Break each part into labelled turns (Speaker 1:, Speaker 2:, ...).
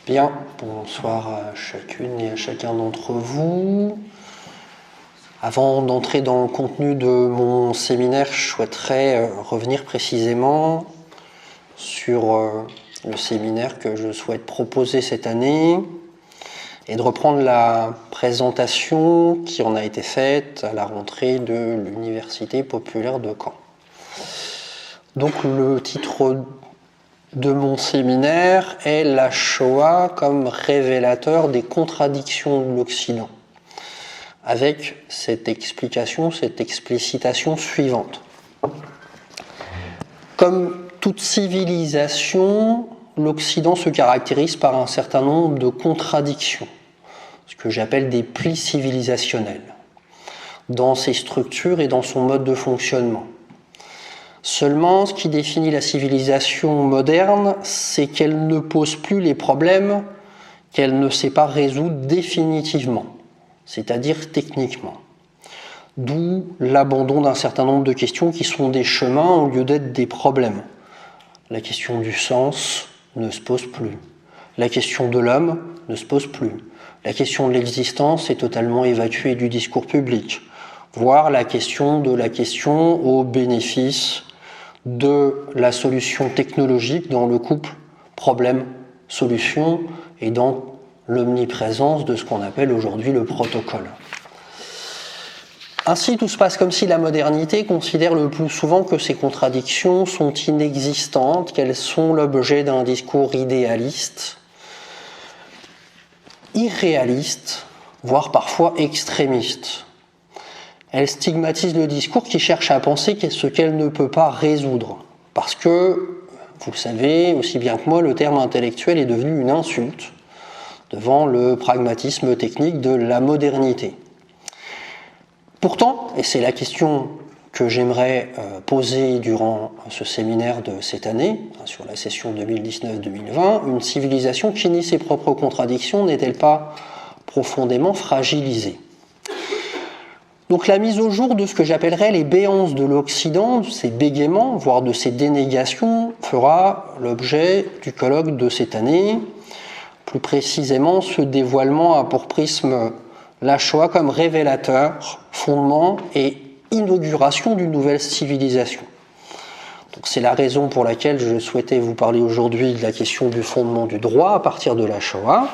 Speaker 1: Bien, bonsoir à chacune et à chacun d'entre vous. Avant d'entrer dans le contenu de mon séminaire, je souhaiterais revenir précisément sur le séminaire que je souhaite proposer cette année et de reprendre la présentation qui en a été faite à la rentrée de l'Université populaire de Caen. Donc le titre de mon séminaire est la Shoah comme révélateur des contradictions de l'Occident, avec cette explication, cette explicitation suivante. Comme toute civilisation, l'Occident se caractérise par un certain nombre de contradictions, ce que j'appelle des plis civilisationnels, dans ses structures et dans son mode de fonctionnement. Seulement, ce qui définit la civilisation moderne, c'est qu'elle ne pose plus les problèmes qu'elle ne sait pas résoudre définitivement, c'est-à-dire techniquement. D'où l'abandon d'un certain nombre de questions qui sont des chemins au lieu d'être des problèmes. La question du sens ne se pose plus. La question de l'homme ne se pose plus. La question de l'existence est totalement évacuée du discours public. Voire la question au bénéfice de la solution technologique dans le couple problème-solution et dans l'omniprésence de ce qu'on appelle aujourd'hui le protocole. Ainsi, tout se passe comme si la modernité considère le plus souvent que ces contradictions sont inexistantes, qu'elles sont l'objet d'un discours idéaliste, irréaliste, voire parfois extrémiste. Elle stigmatise le discours qui cherche à penser ce qu'elle ne peut pas résoudre. Parce que, vous le savez aussi bien que moi, le terme intellectuel est devenu une insulte devant le pragmatisme technique de la modernité. Pourtant, et c'est la question que j'aimerais poser durant ce séminaire de cette année, sur la session 2019-2020, une civilisation qui nie ses propres contradictions n'est-elle pas profondément fragilisée ? Donc la mise au jour de ce que j'appellerais les béances de l'Occident, de ces bégaiements, voire de ces dénégations, fera l'objet du colloque de cette année. Plus précisément, ce dévoilement a pour prisme la Shoah comme révélateur, fondement et inauguration d'une nouvelle civilisation. Donc c'est la raison pour laquelle je souhaitais vous parler aujourd'hui de la question du fondement du droit à partir de la Shoah.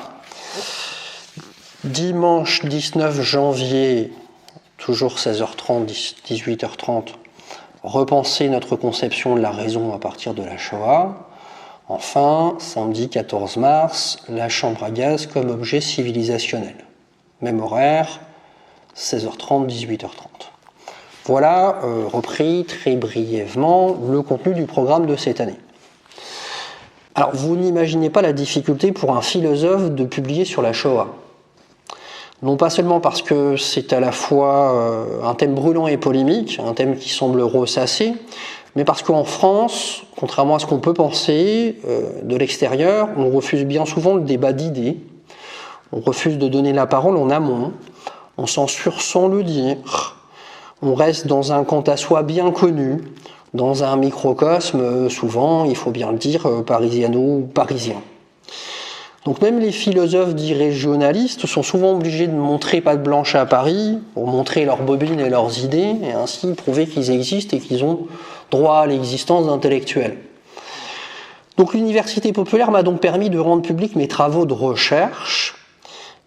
Speaker 1: Dimanche 19 janvier, toujours 16h30, 18h30, repenser notre conception de la raison à partir de la Shoah. Enfin, samedi 14 mars, la chambre à gaz comme objet civilisationnel. Même horaire, 16h30, 18h30. Voilà, repris très brièvement, le contenu du programme de cette année. Alors, vous n'imaginez pas la difficulté pour un philosophe de publier sur la Shoah. Non pas seulement parce que c'est à la fois un thème brûlant et polémique, un thème qui semble ressasser, mais parce qu'en France, contrairement à ce qu'on peut penser de l'extérieur, on refuse bien souvent le débat d'idées, on refuse de donner la parole en amont, on censure sans le dire, on reste dans un quant à soi bien connu, dans un microcosme, souvent, il faut bien le dire, parisiano-parisien. Donc même les philosophes dits régionalistes sont souvent obligés de montrer patte blanche à Paris pour montrer leurs bobines et leurs idées et ainsi prouver qu'ils existent et qu'ils ont droit à l'existence d'intellectuels. Donc l'université populaire m'a donc permis de rendre public mes travaux de recherche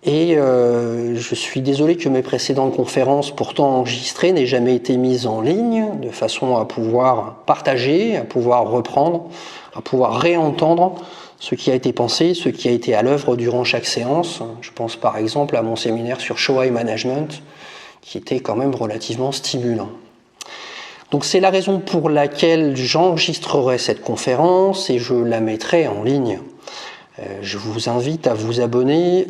Speaker 1: et je suis désolé que mes précédentes conférences pourtant enregistrées n'aient jamais été mises en ligne de façon à pouvoir partager, à pouvoir reprendre, à pouvoir réentendre ce qui a été pensé, ce qui a été à l'œuvre durant chaque séance. Je pense par exemple à mon séminaire sur Shoah et Management, qui était quand même relativement stimulant. Donc c'est la raison pour laquelle j'enregistrerai cette conférence et je la mettrai en ligne. Je vous invite à vous abonner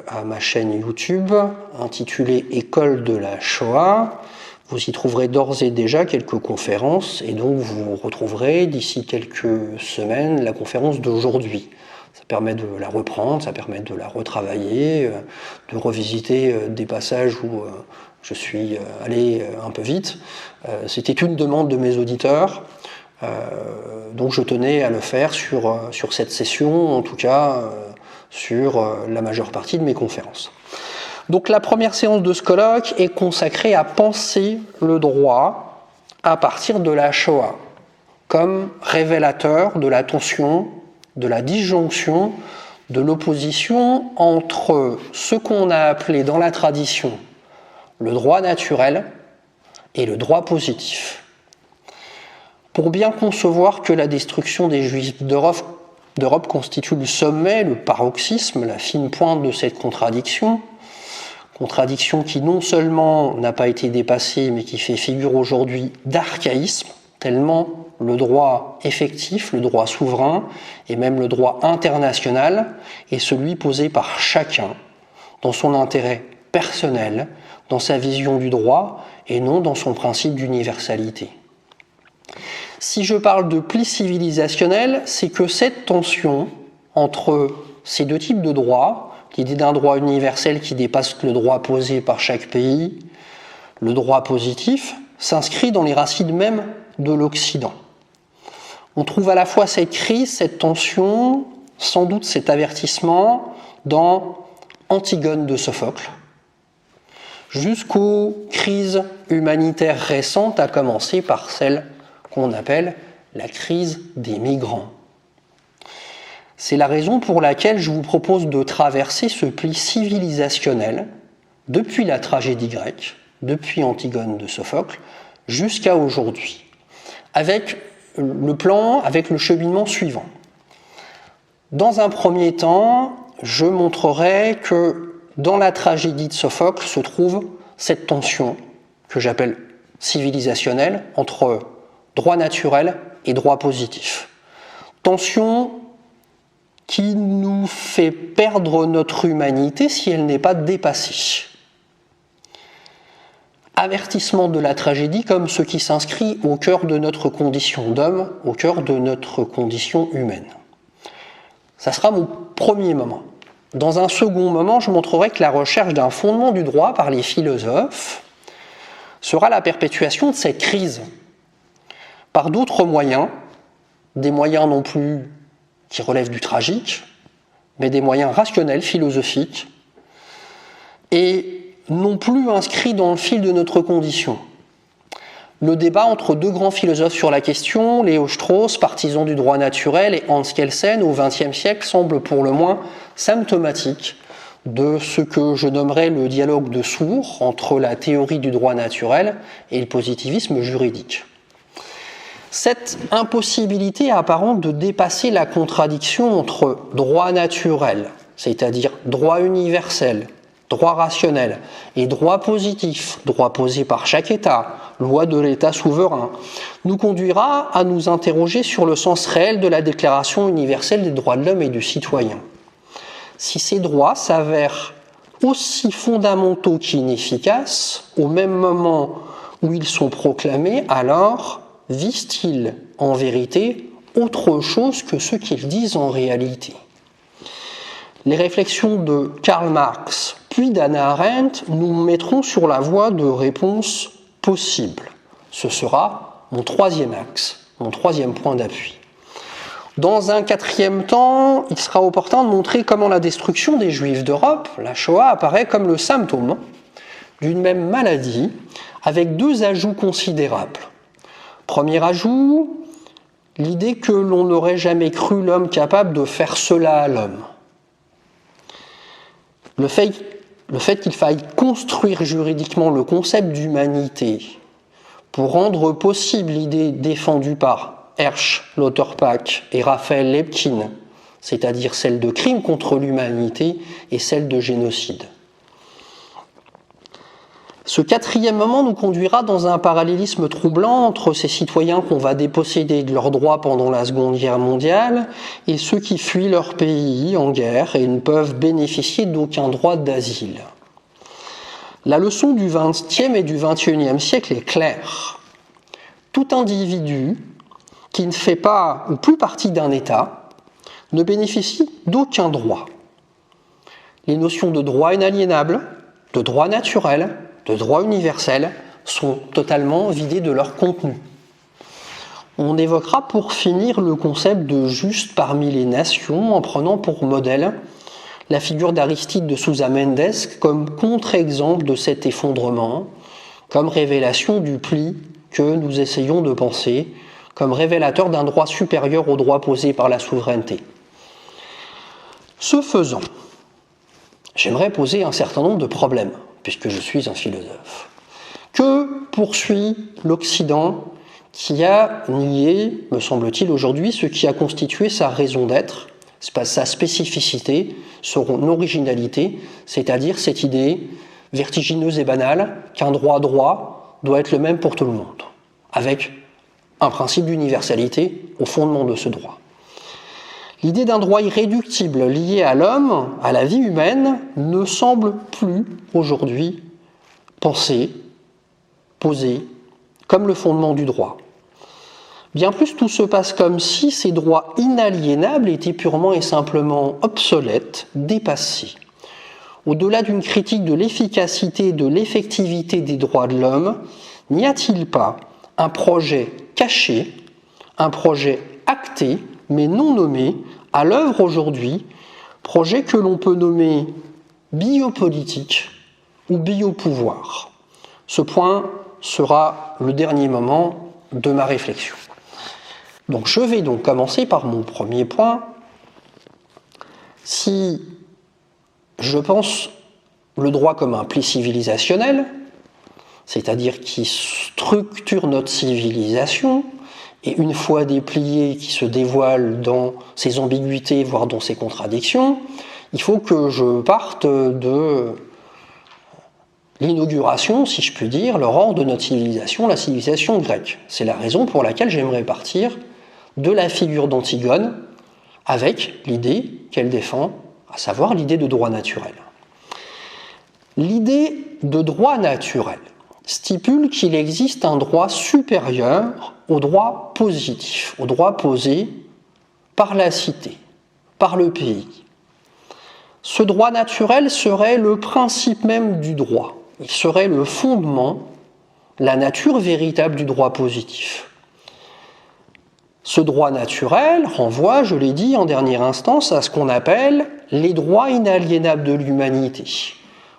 Speaker 1: à ma chaîne YouTube intitulée École de la Shoah. Vous y trouverez d'ores et déjà quelques conférences et donc vous retrouverez d'ici quelques semaines la conférence d'aujourd'hui. Ça permet de la reprendre, ça permet de la retravailler, de revisiter des passages où je suis allé un peu vite. C'était une demande de mes auditeurs, donc je tenais à le faire sur cette session, en tout cas sur la majeure partie de mes conférences. Donc la première séance de ce colloque est consacrée à penser le droit à partir de la Shoah, comme révélateur de la tension, de la disjonction, de l'opposition entre ce qu'on a appelé dans la tradition le droit naturel et le droit positif. Pour bien concevoir que la destruction des Juifs d'Europe constitue le sommet, le paroxysme, la fine pointe de cette contradiction qui non seulement n'a pas été dépassée, mais qui fait figure aujourd'hui d'archaïsme, tellement le droit effectif, le droit souverain, et même le droit international, est celui posé par chacun, dans son intérêt personnel, dans sa vision du droit, et non dans son principe d'universalité. Si je parle de pli civilisationnel, c'est que cette tension entre ces deux types de droits, l'idée d'un droit universel qui dépasse le droit posé par chaque pays, le droit positif, s'inscrit dans les racines mêmes de l'Occident. On trouve à la fois cette crise, cette tension, sans doute cet avertissement dans Antigone de Sophocle, jusqu'aux crises humanitaires récentes, à commencer par celle qu'on appelle la crise des migrants. C'est la raison pour laquelle je vous propose de traverser ce pli civilisationnel depuis la tragédie grecque, depuis Antigone de Sophocle, jusqu'à aujourd'hui, avec le cheminement suivant. Dans un premier temps, je montrerai que dans la tragédie de Sophocle se trouve cette tension que j'appelle civilisationnelle entre droit naturel et droit positif. Tension qui nous fait perdre notre humanité si elle n'est pas dépassée. Avertissement de la tragédie comme ce qui s'inscrit au cœur de notre condition d'homme, au cœur de notre condition humaine. Ça sera mon premier moment. Dans un second moment, je montrerai que la recherche d'un fondement du droit par les philosophes sera la perpétuation de cette crise par d'autres moyens, des moyens non plus qui relèvent du tragique, mais des moyens rationnels, philosophiques, et non plus inscrits dans le fil de notre condition. Le débat entre deux grands philosophes sur la question, Léo Strauss, partisan du droit naturel, et Hans Kelsen, au XXe siècle, semble pour le moins symptomatique de ce que je nommerais le dialogue de sourds entre la théorie du droit naturel et le positivisme juridique. Cette impossibilité apparente de dépasser la contradiction entre droit naturel, c'est-à-dire droit universel, droit rationnel, et droit positif, droit posé par chaque État, loi de l'État souverain, nous conduira à nous interroger sur le sens réel de la Déclaration universelle des droits de l'homme et du citoyen. Si ces droits s'avèrent aussi fondamentaux qu'inefficaces, au même moment où ils sont proclamés, alors visent-ils en vérité autre chose que ce qu'ils disent en réalité? Les réflexions de Karl Marx puis d'Hannah Arendt nous mettront sur la voie de réponses possibles. Ce sera mon troisième axe, mon troisième point d'appui. Dans un quatrième temps, il sera opportun de montrer comment la destruction des Juifs d'Europe, la Shoah, apparaît comme le symptôme d'une même maladie, avec deux ajouts considérables. Premier ajout, l'idée que l'on n'aurait jamais cru l'homme capable de faire cela à l'homme. Le fait qu'il faille construire juridiquement le concept d'humanité pour rendre possible l'idée défendue par Hersch, Lauterpacht et Raphaël Lepkin, c'est-à-dire celle de crime contre l'humanité et celle de génocide. Ce quatrième moment nous conduira dans un parallélisme troublant entre ces citoyens qu'on va déposséder de leurs droits pendant la Seconde Guerre mondiale et ceux qui fuient leur pays en guerre et ne peuvent bénéficier d'aucun droit d'asile. La leçon du XXe et du XXIe siècle est claire. Tout individu qui ne fait pas ou plus partie d'un État ne bénéficie d'aucun droit. Les notions de droit inaliénable, de droit naturel, de droit universel sont totalement vidées de leur contenu. On évoquera pour finir le concept de juste parmi les nations en prenant pour modèle la figure d'Aristide de Sousa Mendes comme contre-exemple de cet effondrement, comme révélation du pli que nous essayons de penser, comme révélateur d'un droit supérieur au droit posé par la souveraineté. Ce faisant, j'aimerais poser un certain nombre de problèmes, puisque je suis un philosophe. Que poursuit l'Occident qui a nié, me semble-t-il aujourd'hui, ce qui a constitué sa raison d'être, sa spécificité, son originalité, c'est-à-dire cette idée vertigineuse et banale qu'un droit doit être le même pour tout le monde, avec un principe d'universalité au fondement de ce droit. L'idée d'un droit irréductible lié à l'homme, à la vie humaine, ne semble plus aujourd'hui pensée, posée, comme le fondement du droit. Bien plus, tout se passe comme si ces droits inaliénables étaient purement et simplement obsolètes, dépassés. Au-delà d'une critique de l'efficacité et de l'effectivité des droits de l'homme, n'y a-t-il pas un projet caché, un projet acté, mais non nommé, à l'œuvre aujourd'hui, projet que l'on peut nommer biopolitique ou biopouvoir? Ce point sera le dernier moment de ma réflexion. Donc je vais donc commencer par mon premier point. Si je pense le droit comme un pli civilisationnel, c'est-à-dire qui structure notre civilisation, et une fois déplié, qui se dévoile dans ses ambiguïtés, voire dans ses contradictions, il faut que je parte de l'inauguration, si je puis dire, l'aurore de notre civilisation, la civilisation grecque. C'est la raison pour laquelle j'aimerais partir de la figure d'Antigone avec l'idée qu'elle défend, à savoir l'idée de droit naturel. L'idée de droit naturel stipule qu'il existe un droit supérieur au droit positif, au droit posé par la cité, par le pays. Ce droit naturel serait le principe même du droit. Il serait le fondement, la nature véritable du droit positif. Ce droit naturel renvoie, je l'ai dit en dernière instance, à ce qu'on appelle les droits inaliénables de l'humanité,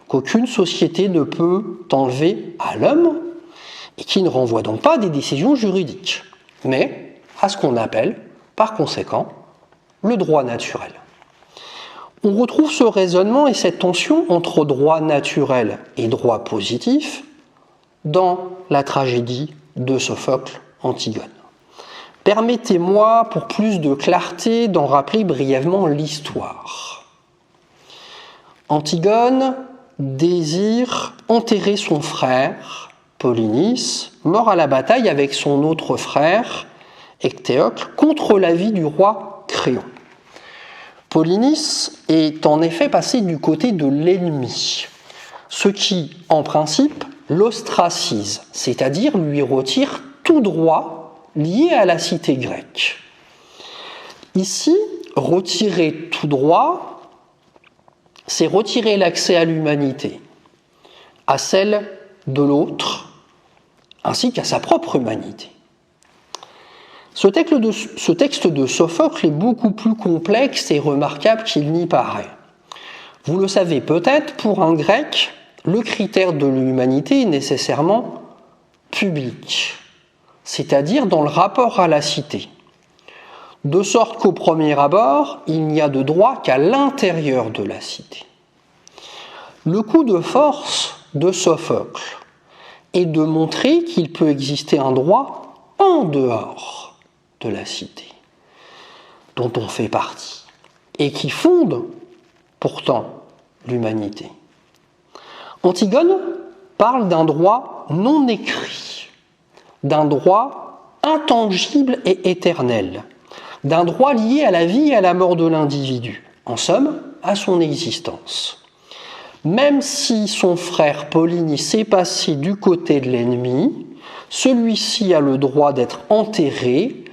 Speaker 1: qu'aucune société ne peut enlever à l'homme, et qui ne renvoie donc pas à des décisions juridiques, mais à ce qu'on appelle, par conséquent, le droit naturel. On retrouve ce raisonnement et cette tension entre droit naturel et droit positif dans la tragédie de Sophocle, Antigone. Permettez-moi, pour plus de clarté, d'en rappeler brièvement l'histoire. Antigone désire enterrer son frère, Polynice, mort à la bataille avec son autre frère, Ectéocle, contre l'avis du roi Créon. Polynice est en effet passé du côté de l'ennemi, ce qui, en principe, l'ostracise, c'est-à-dire lui retire tout droit lié à la cité grecque. Ici, retirer tout droit, c'est retirer l'accès à l'humanité, à celle de l'autre, ainsi qu'à sa propre humanité. Ce texte de Sophocle est beaucoup plus complexe et remarquable qu'il n'y paraît. Vous le savez peut-être, pour un grec, le critère de l'humanité est nécessairement public, c'est-à-dire dans le rapport à la cité. De sorte qu'au premier abord, il n'y a de droit qu'à l'intérieur de la cité. Le coup de force de Sophocle est de montrer qu'il peut exister un droit en dehors de la cité, dont on fait partie, et qui fonde pourtant l'humanité. Antigone parle d'un droit non écrit, d'un droit intangible et éternel, d'un droit lié à la vie et à la mort de l'individu, en somme, à son existence. Même si son frère Polynice est passé du côté de l'ennemi, celui-ci a le droit d'être enterré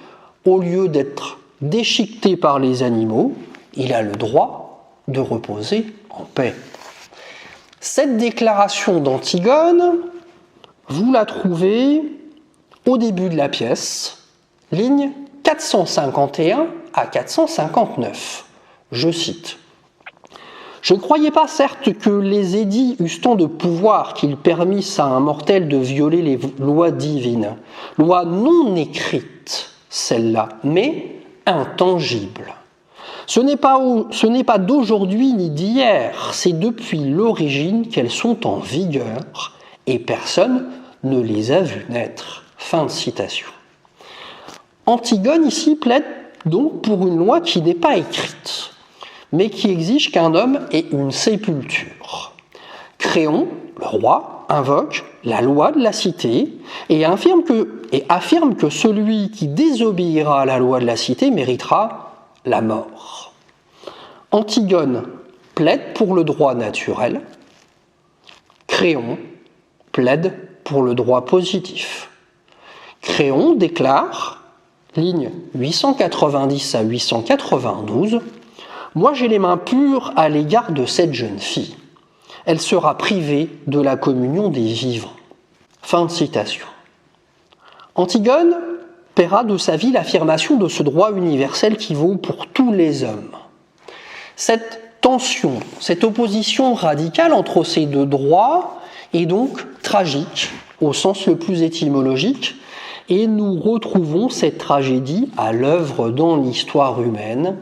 Speaker 1: au lieu d'être déchiqueté par les animaux. Il a le droit de reposer en paix. Cette déclaration d'Antigone, vous la trouvez au début de la pièce, ligne 451 à 459. Je cite. Je ne croyais pas, certes, que les édits eussent tant de pouvoir qu'ils permissent à un mortel de violer les lois divines, lois non écrites, celles-là, mais intangibles. Ce n'est pas d'aujourd'hui ni d'hier, c'est depuis l'origine qu'elles sont en vigueur, et personne ne les a vues naître. Fin de citation. Antigone ici plaide donc pour une loi qui n'est pas écrite, mais qui exige qu'un homme ait une sépulture. Créon, le roi, invoque la loi de la cité et affirme que celui qui désobéira à la loi de la cité méritera la mort. Antigone plaide pour le droit naturel, Créon plaide pour le droit positif. Créon déclare, ligne 890 à 892, « Moi j'ai les mains pures à l'égard de cette jeune fille. Elle sera privée de la communion des vivants. » Fin de citation. Antigone paiera de sa vie l'affirmation de ce droit universel qui vaut pour tous les hommes. Cette tension, cette opposition radicale entre ces deux droits est donc tragique au sens le plus étymologique, et nous retrouvons cette tragédie à l'œuvre dans l'histoire humaine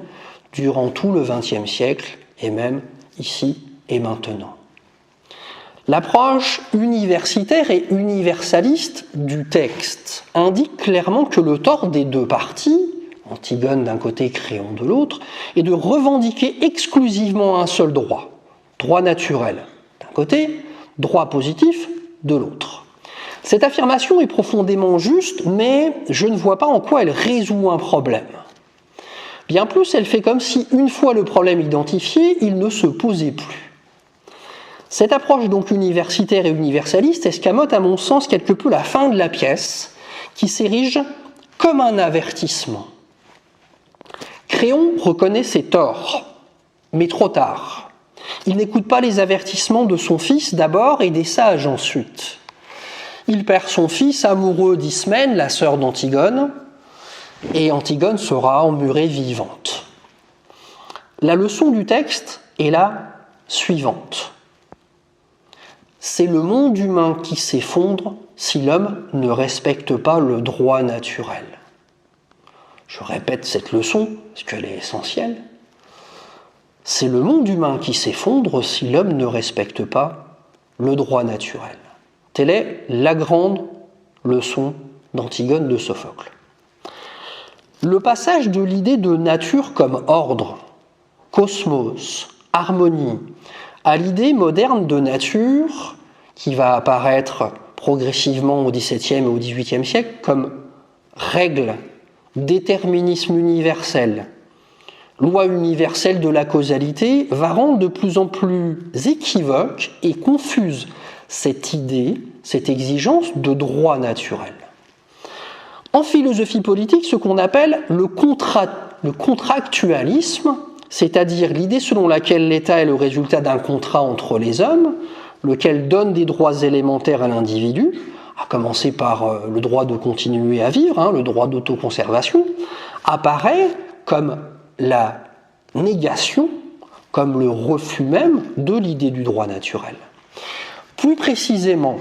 Speaker 1: durant tout le XXe siècle et même ici et maintenant. L'approche universitaire et universaliste du texte indique clairement que le tort des deux parties, Antigone d'un côté, Créon de l'autre, est de revendiquer exclusivement un seul droit, droit naturel d'un côté, droit positif de l'autre. Cette affirmation est profondément juste, mais je ne vois pas en quoi elle résout un problème. Bien plus, elle fait comme si, une fois le problème identifié, il ne se posait plus. Cette approche donc universitaire et universaliste escamote à mon sens quelque peu la fin de la pièce, qui s'érige comme un avertissement. Créon reconnaît ses torts, mais trop tard. Il n'écoute pas les avertissements de son fils d'abord et des sages ensuite. Il perd son fils amoureux d'Ismène, la sœur d'Antigone, et Antigone sera emmurée vivante. La leçon du texte est la suivante. C'est le monde humain qui s'effondre si l'homme ne respecte pas le droit naturel. Je répète cette leçon parce qu'elle est essentielle. C'est le monde humain qui s'effondre si l'homme ne respecte pas le droit naturel. Telle est la grande leçon d'Antigone de Sophocle. Le passage de l'idée de nature comme ordre, cosmos, harmonie, à l'idée moderne de nature, qui va apparaître progressivement au XVIIe et au XVIIIe siècle comme règle, déterminisme universel, loi universelle de la causalité, va rendre de plus en plus équivoque et confuse cette idée, cette exigence de droit naturel. En philosophie politique, ce qu'on appelle le contractualisme, c'est-à-dire l'idée selon laquelle l'État est le résultat d'un contrat entre les hommes, lequel donne des droits élémentaires à l'individu, à commencer par le droit de continuer à vivre, le droit d'autoconservation, apparaît comme la négation, comme le refus même de l'idée du droit naturel. Plus précisément,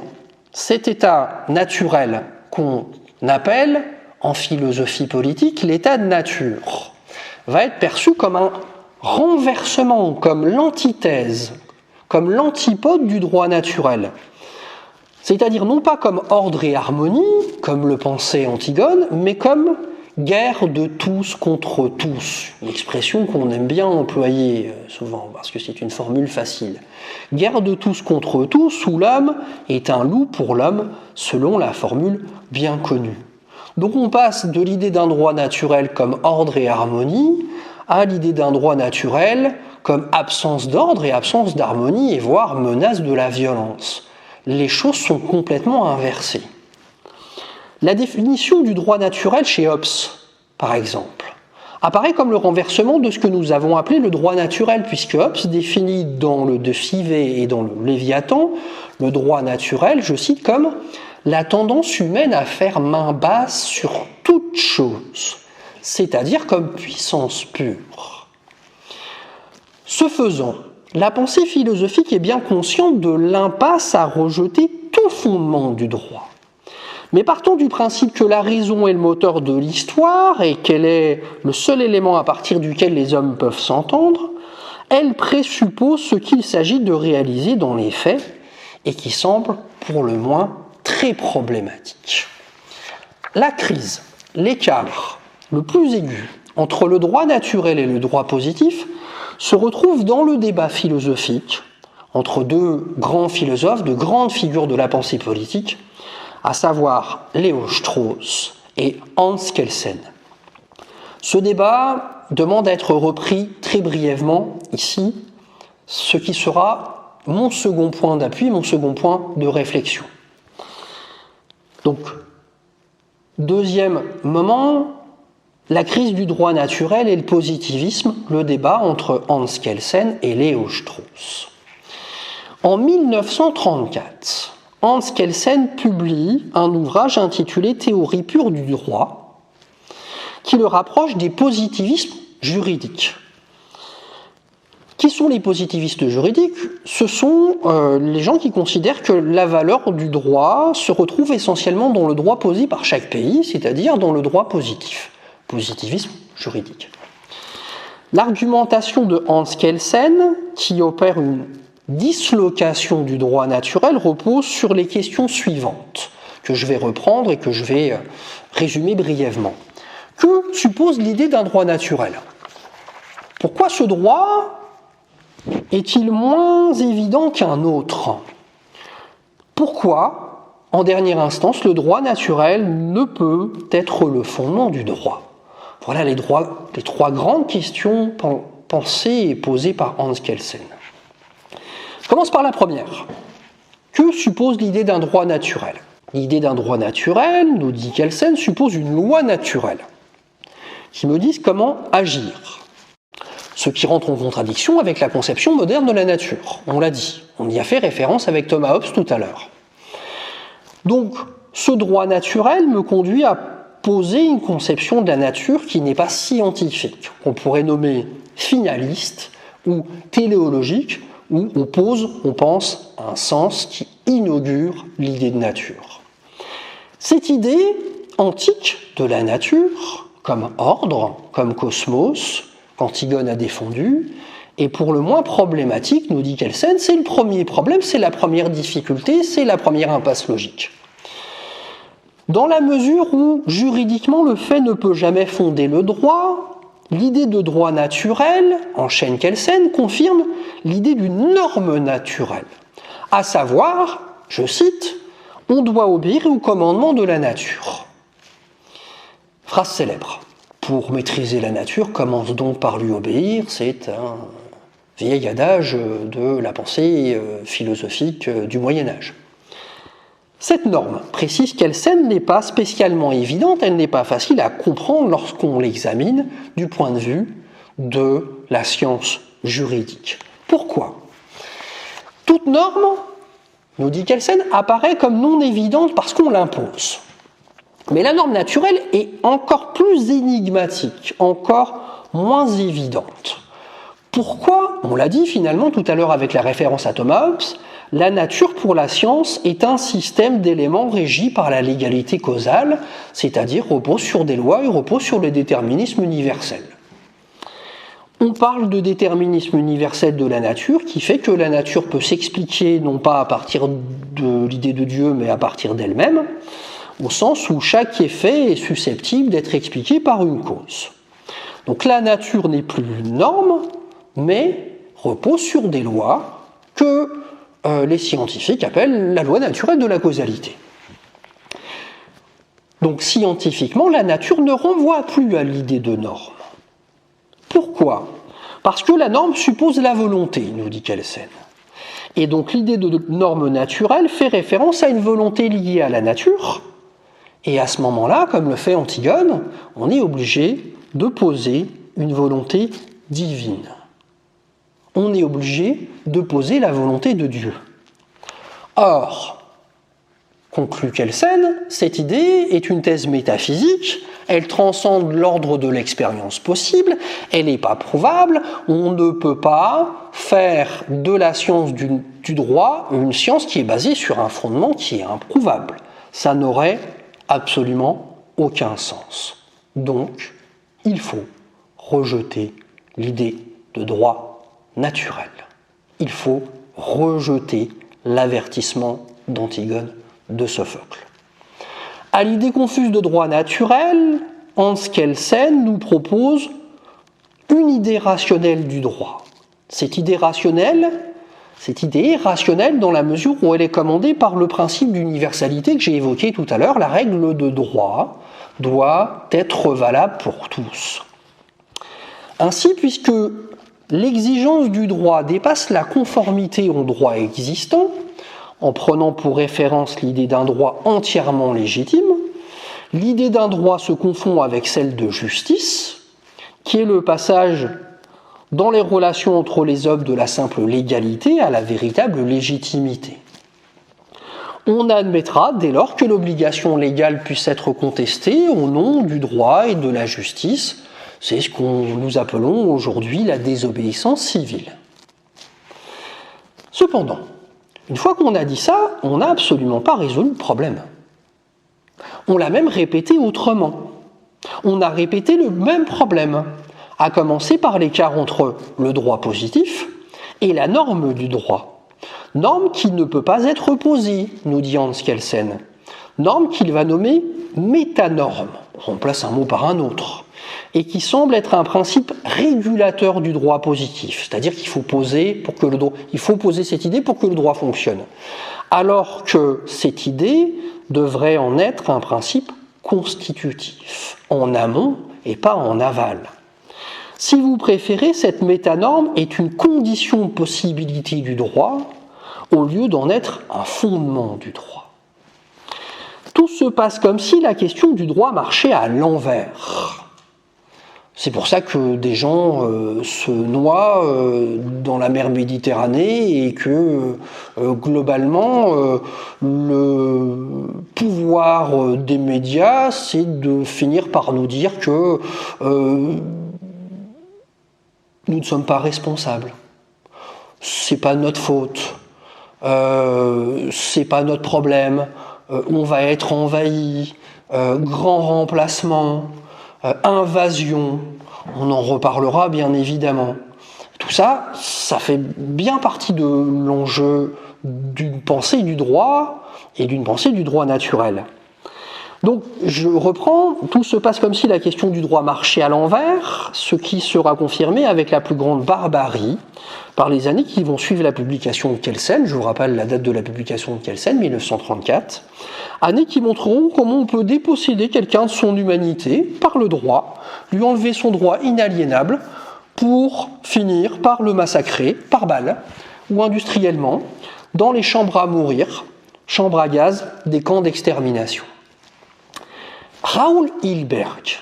Speaker 1: cet état naturel qu'on appelle en philosophie politique l'état de nature va être perçu comme un renversement, comme l'antithèse, comme l'antipode du droit naturel. C'est-à-dire non pas comme ordre et harmonie, comme le pensait Antigone, mais comme guerre de tous contre tous, une expression qu'on aime bien employer souvent, parce que c'est une formule facile. Guerre de tous contre tous, où l'homme est un loup pour l'homme, selon la formule bien connue. Donc on passe de l'idée d'un droit naturel comme ordre et harmonie, à l'idée d'un droit naturel comme absence d'ordre et absence d'harmonie, et voire menace de la violence. Les choses sont complètement inversées. La définition du droit naturel chez Hobbes, par exemple, apparaît comme le renversement de ce que nous avons appelé le droit naturel, puisque Hobbes définit dans le De Cive et dans le Léviathan le droit naturel, je cite, comme la tendance humaine à faire main basse sur toute chose, c'est-à-dire comme puissance pure. Ce faisant, la pensée philosophique est bien consciente de l'impasse à rejeter tout fondement du droit. Mais partons du principe que la raison est le moteur de l'histoire et qu'elle est le seul élément à partir duquel les hommes peuvent s'entendre, elle présuppose ce qu'il s'agit de réaliser dans les faits et qui semble pour le moins très problématique. La crise, l'écart le plus aigu entre le droit naturel et le droit positif se retrouve dans le débat philosophique entre deux grands philosophes, de grandes figures de la pensée politique, à savoir Leo Strauss et Hans Kelsen. Ce débat demande à être repris très brièvement ici, ce qui sera mon second point d'appui, mon second point de réflexion. Donc, deuxième moment, la crise du droit naturel et le positivisme, le débat entre Hans Kelsen et Leo Strauss. En 1934, Hans Kelsen publie un ouvrage intitulé « Théorie pure du droit » qui le rapproche des positivismes juridiques. Qui sont les positivistes juridiques ? Ce sont les gens qui considèrent que la valeur du droit se retrouve essentiellement dans le droit posé par chaque pays, c'est-à-dire dans le droit positif. Positivisme juridique. L'argumentation de Hans Kelsen, qui opère une dislocation du droit naturel, repose sur les questions suivantes, que je vais reprendre et que je vais résumer brièvement. Que suppose l'idée d'un droit naturel ? Pourquoi ce droit est-il moins évident qu'un autre ? Pourquoi, en dernière instance, le droit naturel ne peut être le fondement du droit ? Voilà les trois grandes questions pensées et posées par Hans Kelsen. Je commence par la première. Que suppose l'idée d'un droit naturel ? L'idée d'un droit naturel, nous dit Kelsen, suppose une loi naturelle qui me dise comment agir. Ce qui rentre en contradiction avec la conception moderne de la nature. On l'a dit, on y a fait référence avec Thomas Hobbes tout à l'heure. Donc, ce droit naturel me conduit à poser une conception de la nature qui n'est pas scientifique, qu'on pourrait nommer finaliste ou téléologique, où on pense à un sens qui inaugure l'idée de nature. Cette idée antique de la nature, comme ordre, comme cosmos, qu'Antigone a défendu, est pour le moins problématique, nous dit Kelsen, c'est le premier problème, c'est la première difficulté, c'est la première impasse logique. Dans la mesure où, juridiquement, le fait ne peut jamais fonder le droit, l'idée de droit naturel, enchaîne Kelsen, confirme l'idée d'une norme naturelle, à savoir, je cite, « on doit obéir au commandement de la nature ». Phrase célèbre. Pour maîtriser la nature, commence donc par lui obéir, c'est un vieil adage de la pensée philosophique du Moyen-Âge. Cette norme, précise Kelsen, n'est pas spécialement évidente, elle n'est pas facile à comprendre lorsqu'on l'examine du point de vue de la science juridique. Pourquoi ? Toute norme, nous dit Kelsen, apparaît comme non évidente parce qu'on l'impose. Mais la norme naturelle est encore plus énigmatique, encore moins évidente. Pourquoi ? On l'a dit finalement tout à l'heure avec la référence à Thomas Hobbes, la nature pour la science est un système d'éléments régis par la légalité causale, c'est-à-dire repose sur des lois et repose sur le déterminisme universel. On parle de déterminisme universel de la nature qui fait que la nature peut s'expliquer non pas à partir de l'idée de Dieu mais à partir d'elle-même, au sens où chaque effet est susceptible d'être expliqué par une cause. Donc la nature n'est plus une norme, mais repose sur des lois que les scientifiques appellent la loi naturelle de la causalité. Donc scientifiquement, la nature ne renvoie plus à l'idée de norme. Pourquoi ? Parce que la norme suppose la volonté, nous dit Kelsen. Et donc l'idée de norme naturelle fait référence à une volonté liée à la nature, et à ce moment-là, comme le fait Antigone, on est obligé de poser une volonté divine. On est obligé de poser la volonté de Dieu. Or, Conclut Kelsen, cette idée est une thèse métaphysique, elle transcende l'ordre de l'expérience possible, elle n'est pas prouvable, on ne peut pas faire de la science du droit une science qui est basée sur un fondement qui est improuvable. Ça n'aurait absolument aucun sens. Donc, il faut rejeter l'idée de droit naturel. Il faut rejeter l'avertissement d'Antigone de Sophocle. À l'idée confuse de droit naturel, Hans Kelsen nous propose une idée rationnelle du droit. Cette idée est rationnelle dans la mesure où elle est commandée par le principe d'universalité que j'ai évoqué tout à l'heure. La règle de droit doit être valable pour tous. Ainsi, puisque l'exigence du droit dépasse la conformité au droit existant, en prenant pour référence l'idée d'un droit entièrement légitime, l'idée d'un droit se confond avec celle de justice, qui est le passage dans les relations entre les hommes de la simple légalité à la véritable légitimité. On admettra dès lors que l'obligation légale puisse être contestée au nom du droit et de la justice. C'est ce que nous appelons aujourd'hui la désobéissance civile. Cependant, une fois qu'on a dit ça, on n'a absolument pas résolu le problème. On l'a même répété autrement. On a répété le même problème, à commencer par l'écart entre le droit positif et la norme du droit. Norme qui ne peut pas être posée, nous dit Hans Kelsen. Norme qu'il va nommer métanorme, on remplace un mot par un autre, et qui semble être un principe régulateur du droit positif, c'est-à-dire qu'il faut poser cette idée pour que le droit fonctionne, alors que cette idée devrait en être un principe constitutif, en amont et pas en aval. Si vous préférez, cette métanorme est une condition de possibilité du droit au lieu d'en être un fondement du droit. Tout se passe comme si la question du droit marchait à l'envers. C'est pour ça que des gens se noient dans la mer Méditerranée et que globalement le pouvoir des médias, c'est de finir par nous dire que nous ne sommes pas responsables. C'est pas notre faute. C'est pas notre problème. On va être envahi. Grand remplacement. Invasion, on en reparlera bien évidemment. Tout ça, ça fait bien partie de l'enjeu d'une pensée du droit et d'une pensée du droit naturel. Donc, je reprends, tout se passe comme si la question du droit marchait à l'envers, ce qui sera confirmé avec la plus grande barbarie par les années qui vont suivre la publication de Kelsen. Je vous rappelle la date de la publication de Kelsen, 1934. Années qui montreront comment on peut déposséder quelqu'un de son humanité par le droit, lui enlever son droit inaliénable pour finir par le massacrer par balle ou industriellement dans les chambres à mourir, chambres à gaz des camps d'extermination. Raoul Hilberg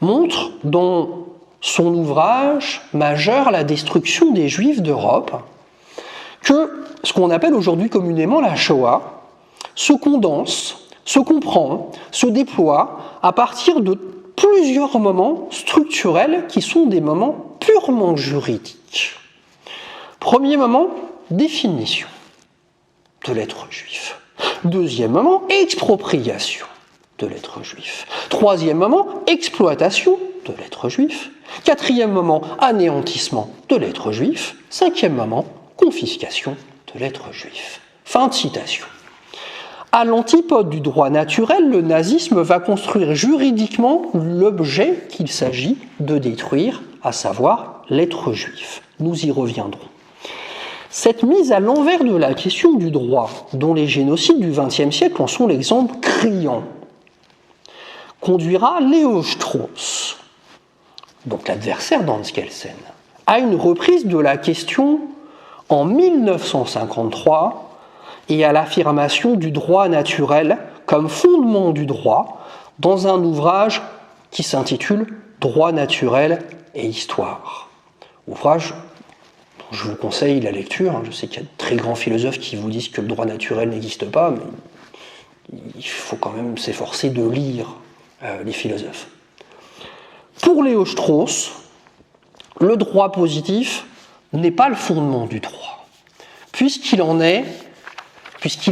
Speaker 1: montre dans son ouvrage majeur La destruction des Juifs d'Europe que ce qu'on appelle aujourd'hui communément la Shoah se condense, se comprend, se déploie à partir de plusieurs moments structurels qui sont des moments purement juridiques. Premier moment, définition de l'être juif. Deuxième moment, expropriation de l'être juif. Troisième moment, exploitation de l'être juif. Quatrième moment, anéantissement de l'être juif. Cinquième moment, confiscation de l'être juif. Fin de citation. À l'antipode du droit naturel, le nazisme va construire juridiquement l'objet qu'il s'agit de détruire, à savoir l'être juif. Nous y reviendrons. Cette mise à l'envers de la question du droit, dont les génocides du XXe siècle en sont l'exemple criant, conduira Léo Strauss, donc l'adversaire d'Hans Kelsen, à une reprise de la question en 1953 et à l'affirmation du droit naturel comme fondement du droit dans un ouvrage qui s'intitule « Droit naturel et histoire ». Ouvrage dont je vous conseille la lecture. Je sais qu'il y a de très grands philosophes qui vous disent que le droit naturel n'existe pas, mais il faut quand même s'efforcer de lire les philosophes. Pour Lévi-Strauss, le droit positif n'est pas le fondement du droit, puisqu'il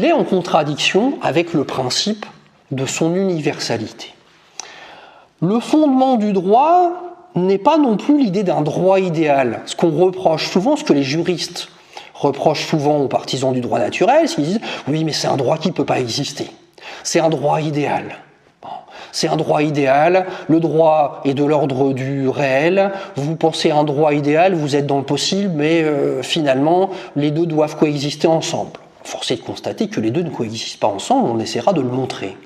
Speaker 1: est en contradiction avec le principe de son universalité. Le fondement du droit n'est pas non plus l'idée d'un droit idéal. Ce qu'on reproche souvent, ce que les juristes reprochent souvent aux partisans du droit naturel, c'est qu'ils disent « oui, mais c'est un droit qui ne peut pas exister. C'est un droit idéal. » C'est un droit idéal, le droit est de l'ordre du réel, vous pensez à un droit idéal, vous êtes dans le possible, mais finalement, les deux doivent coexister ensemble. Force est de constater que les deux ne coexistent pas ensemble, on essaiera de le montrer.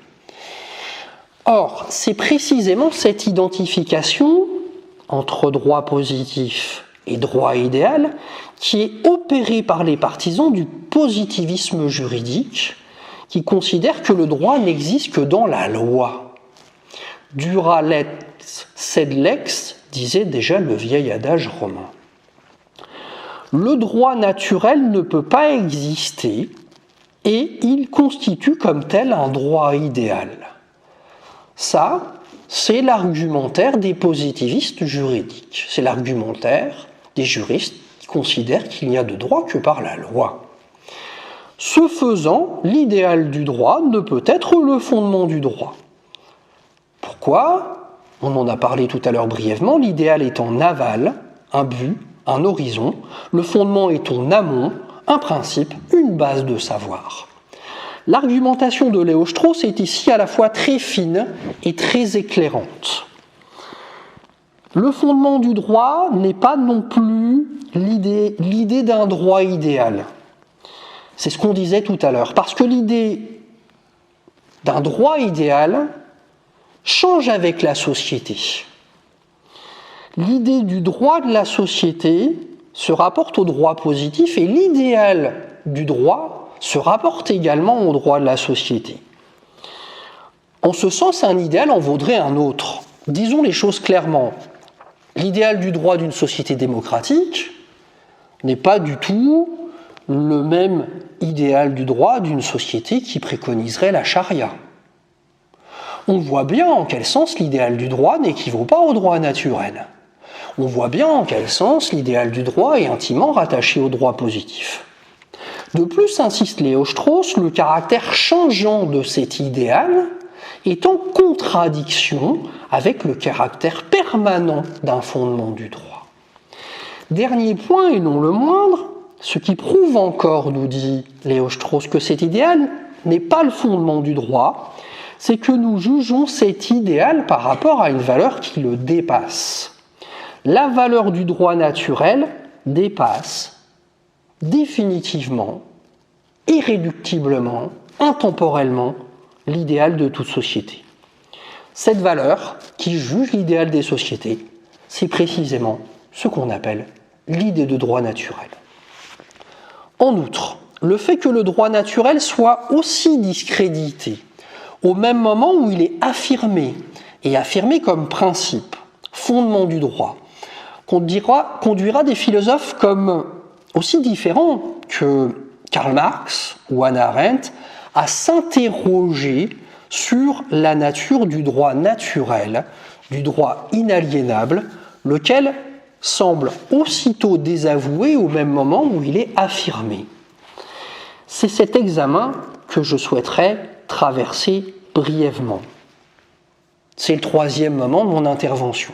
Speaker 1: Or, c'est précisément cette identification entre droit positif et droit idéal qui est opérée par les partisans du positivisme juridique, qui considèrent que le droit n'existe que dans la loi. Dura lex sed lex, disait déjà le vieil adage romain. Le droit naturel ne peut pas exister et il constitue comme tel un droit idéal. Ça, c'est l'argumentaire des positivistes juridiques. C'est l'argumentaire des juristes qui considèrent qu'il n'y a de droit que par la loi. Ce faisant, l'idéal du droit ne peut être le fondement du droit. Pourquoi ? On en a parlé tout à l'heure brièvement, l'idéal est en aval, un but, un horizon, le fondement est en amont, un principe, une base de savoir. L'argumentation de Lévi-Strauss est ici à la fois très fine et très éclairante. Le fondement du droit n'est pas non plus l'idée d'un droit idéal. C'est ce qu'on disait tout à l'heure, parce que l'idée d'un droit idéal change avec la société. L'idée du droit de la société se rapporte au droit positif et l'idéal du droit se rapporte également au droit de la société. En ce sens, un idéal en vaudrait un autre. Disons les choses clairement. L'idéal du droit d'une société démocratique n'est pas du tout le même idéal du droit d'une société qui préconiserait la charia. On voit bien en quel sens l'idéal du droit n'équivaut pas au droit naturel. On voit bien en quel sens l'idéal du droit est intimement rattaché au droit positif. De plus, insiste Lévi-Strauss, le caractère changeant de cet idéal est en contradiction avec le caractère permanent d'un fondement du droit. Dernier point, et non le moindre, ce qui prouve encore, nous dit Lévi-Strauss, que cet idéal n'est pas le fondement du droit, c'est que nous jugeons cet idéal par rapport à une valeur qui le dépasse. La valeur du droit naturel dépasse définitivement, irréductiblement, intemporellement l'idéal de toute société. Cette valeur qui juge l'idéal des sociétés, c'est précisément ce qu'on appelle l'idée de droit naturel. En outre, le fait que le droit naturel soit aussi discrédité au même moment où il est affirmé, et affirmé comme principe, fondement du droit, conduira des philosophes comme aussi différents que Karl Marx ou Hannah Arendt à s'interroger sur la nature du droit naturel, du droit inaliénable, lequel semble aussitôt désavoué au même moment où il est affirmé. C'est cet examen que je souhaiterais traverser brièvement. C'est le troisième moment de mon intervention.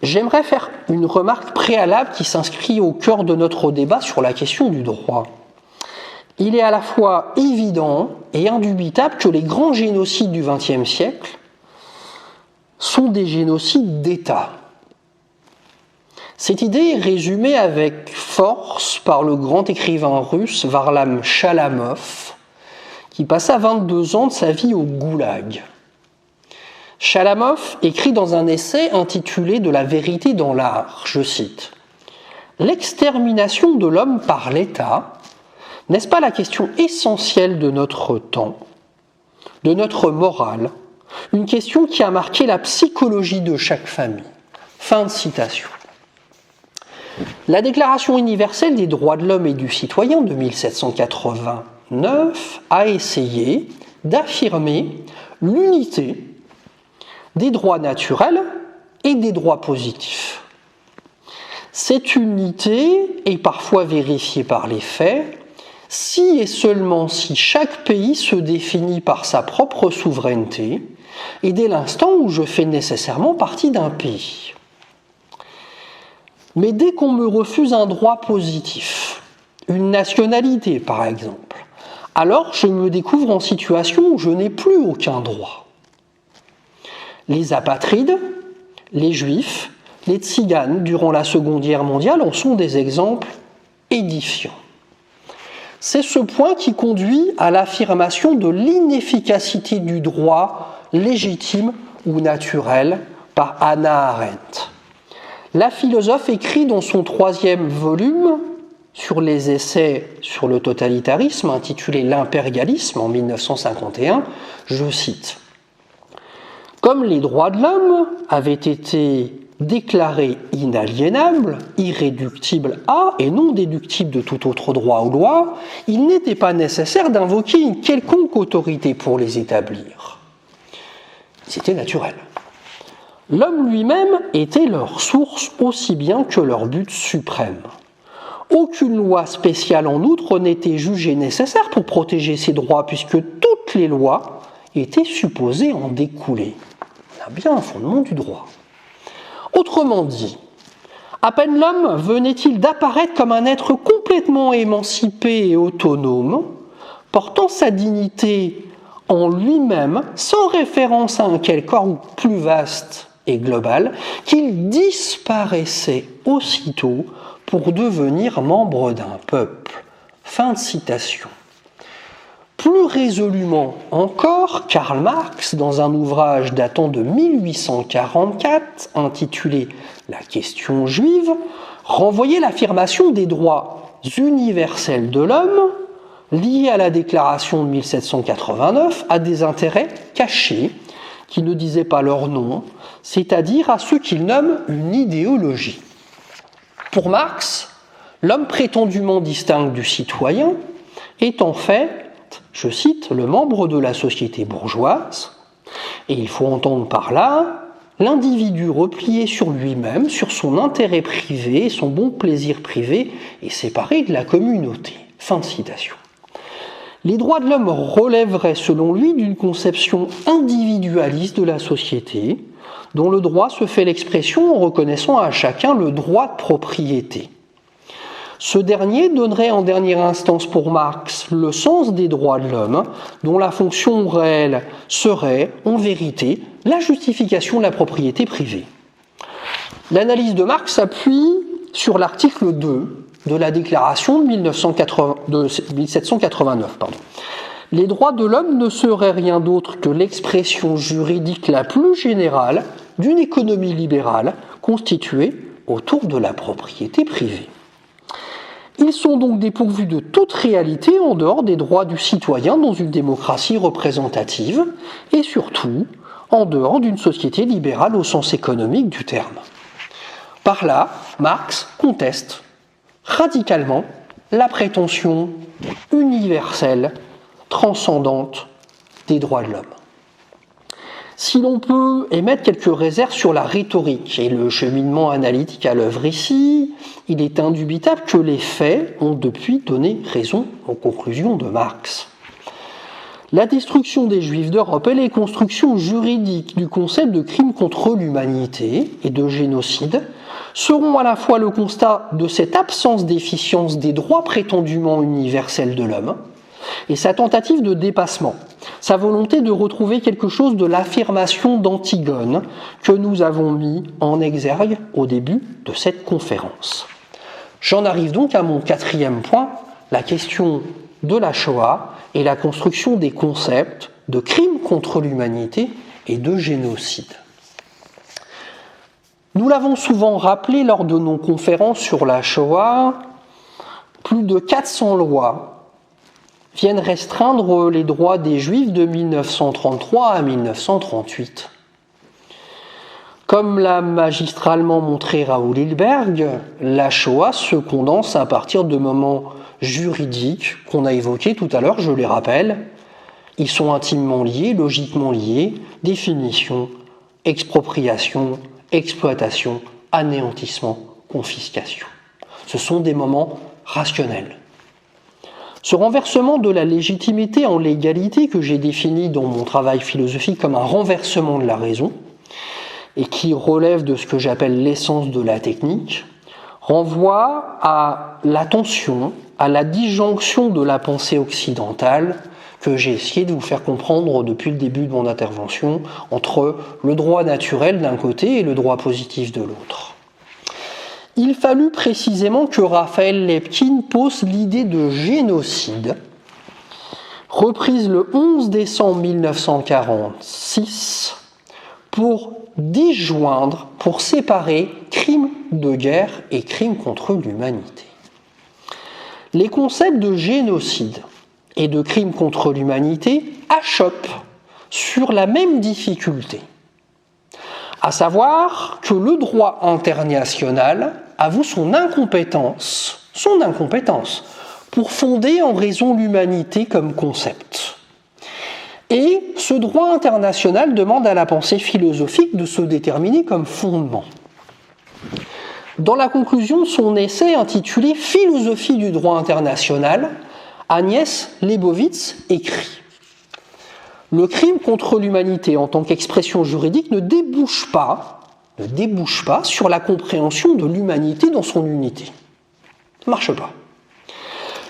Speaker 1: J'aimerais faire une remarque préalable qui s'inscrit au cœur de notre débat sur la question du droit. Il est à la fois évident et indubitable que les grands génocides du XXe siècle sont des génocides d'État. Cette idée est résumée avec force par le grand écrivain russe Varlam Chalamov, qui passa 22 ans de sa vie au goulag. Chalamov écrit dans un essai intitulé « De la vérité dans l'art », je cite, « L'extermination de l'homme par l'État, n'est-ce pas la question essentielle de notre temps, de notre morale, une question qui a marqué la psychologie de chaque famille ?» Fin de citation. La Déclaration universelle des droits de l'homme et du citoyen de 1789 1949 a essayé d'affirmer l'unité des droits naturels et des droits positifs. Cette unité est parfois vérifiée par les faits, si et seulement si chaque pays se définit par sa propre souveraineté et dès l'instant où je fais nécessairement partie d'un pays. Mais dès qu'on me refuse un droit positif, une nationalité par exemple, alors je me découvre en situation où je n'ai plus aucun droit. Les apatrides, les juifs, les tziganes durant la Seconde Guerre mondiale en sont des exemples édifiants. C'est ce point qui conduit à l'affirmation de l'inefficacité du droit légitime ou naturel par Hannah Arendt. La philosophe écrit dans son 3e volume sur les essais sur le totalitarisme, intitulé L'impérialisme en 1951, je cite « Comme les droits de l'homme avaient été déclarés inaliénables, irréductibles à et non déductibles de tout autre droit ou loi, il n'était pas nécessaire d'invoquer une quelconque autorité pour les établir. C'était naturel. L'homme lui-même était leur source aussi bien que leur but suprême. Aucune loi spéciale en outre n'était jugée nécessaire pour protéger ces droits puisque toutes les lois étaient supposées en découler. On a bien un fondement du droit. Autrement dit, à peine l'homme venait-il d'apparaître comme un être complètement émancipé et autonome, portant sa dignité en lui-même, sans référence à un quelconque plus vaste et global, qu'il disparaissait aussitôt pour devenir membre d'un peuple. Fin de citation. Plus résolument encore, Karl Marx, dans un ouvrage datant de 1844, intitulé « La question juive », renvoyait l'affirmation des droits universels de l'homme, liés à la déclaration de 1789, à des intérêts cachés, qui ne disaient pas leur nom, c'est-à-dire à ce qu'il nomme une idéologie. Pour Marx, l'homme prétendument distinct du citoyen est en fait, je cite, le membre de la société bourgeoise, et il faut entendre par là l'individu replié sur lui-même, sur son intérêt privé, son bon plaisir privé, et séparé de la communauté. Fin de citation. Les droits de l'homme relèveraient, selon lui, d'une conception individualiste de la société, dont le droit se fait l'expression en reconnaissant à chacun le droit de propriété. Ce dernier donnerait en dernière instance pour Marx le sens des droits de l'homme, dont la fonction réelle serait, en vérité, la justification de la propriété privée. L'analyse de Marx s'appuie sur l'article 2 de la déclaration de 1789. Les droits de l'homme ne seraient rien d'autre que l'expression juridique la plus générale d'une économie libérale constituée autour de la propriété privée. Ils sont donc dépourvus de toute réalité en dehors des droits du citoyen dans une démocratie représentative et surtout en dehors d'une société libérale au sens économique du terme. Par là, Marx conteste radicalement la prétention universelle, transcendante des droits de l'homme. Si l'on peut émettre quelques réserves sur la rhétorique et le cheminement analytique à l'œuvre ici, il est indubitable que les faits ont depuis donné raison aux conclusions de Marx. La destruction des Juifs d'Europe et les constructions juridiques du concept de crime contre l'humanité et de génocide seront à la fois le constat de cette absence d'efficience des droits prétendument universels de l'homme et sa tentative de dépassement, sa volonté de retrouver quelque chose de l'affirmation d'Antigone que nous avons mis en exergue au début de cette conférence. J'en arrive donc à mon 4e point, la question de la Shoah et la construction des concepts de crime contre l'humanité et de génocide. Nous l'avons souvent rappelé lors de nos conférences sur la Shoah, plus de 400 lois viennent restreindre les droits des Juifs de 1933 à 1938. Comme l'a magistralement montré Raoul Hilberg, la Shoah se condense à partir de moments juridiques qu'on a évoqués tout à l'heure, je les rappelle. Ils sont intimement liés, logiquement liés, définition, expropriation, exploitation, anéantissement, confiscation. Ce sont des moments rationnels. Ce renversement de la légitimité en légalité que j'ai défini dans mon travail philosophique comme un renversement de la raison et qui relève de ce que j'appelle l'essence de la technique, renvoie à la tension, à la disjonction de la pensée occidentale que j'ai essayé de vous faire comprendre depuis le début de mon intervention entre le droit naturel d'un côté et le droit positif de l'autre. Il fallut précisément que Raphaël Lepkin pose l'idée de génocide, reprise le 11 décembre 1946, pour disjoindre, pour séparer crimes de guerre et crimes contre l'humanité. Les concepts de génocide et de crimes contre l'humanité achoppent sur la même difficulté, à savoir que le droit international avoue son incompétence pour fonder en raison l'humanité comme concept. Et ce droit international demande à la pensée philosophique de se déterminer comme fondement. Dans la conclusion de son essai intitulé « Philosophie du droit international », Agnès Leibovitz écrit « Le crime contre l'humanité en tant qu'expression juridique ne débouche pas sur la compréhension de l'humanité dans son unité. Ça ne marche pas.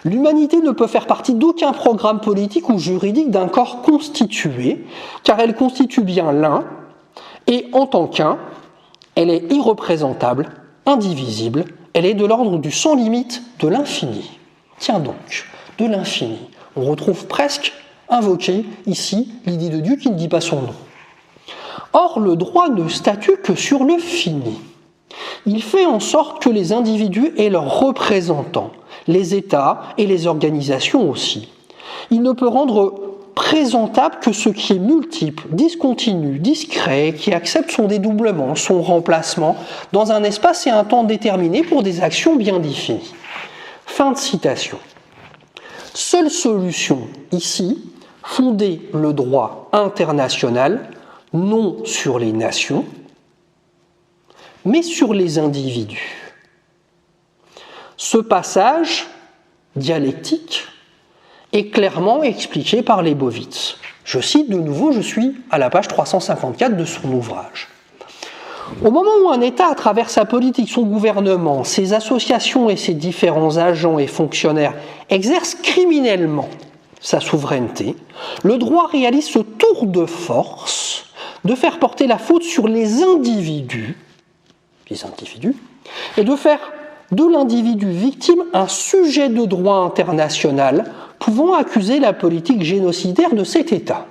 Speaker 1: L'humanité ne peut faire partie d'aucun programme politique ou juridique d'un corps constitué, car elle constitue bien l'un, et en tant qu'un, elle est irreprésentable, indivisible, elle est de l'ordre du sans limite de l'infini. Tiens donc, de l'infini. On retrouve presque invoqué ici l'idée de Dieu qui ne dit pas son nom. Or, le droit ne statue que sur le fini. Il fait en sorte que les individus aient leurs représentants, les États et les organisations aussi. Il ne peut rendre présentable que ce qui est multiple, discontinu, discret, qui accepte son dédoublement, son remplacement, dans un espace et un temps déterminés pour des actions bien définies. Fin de citation. Seule solution ici, fonder le droit international non sur les nations, mais sur les individus. Ce passage dialectique est clairement expliqué par Leibovitz. Je cite de nouveau, je suis à la page 354 de son ouvrage. Au moment où un État, à travers sa politique, son gouvernement, ses associations et ses différents agents et fonctionnaires exercent criminellement sa souveraineté, le droit réalise ce tour de force de faire porter la faute sur les individus, et de faire de l'individu victime un sujet de droit international pouvant accuser la politique génocidaire de cet État.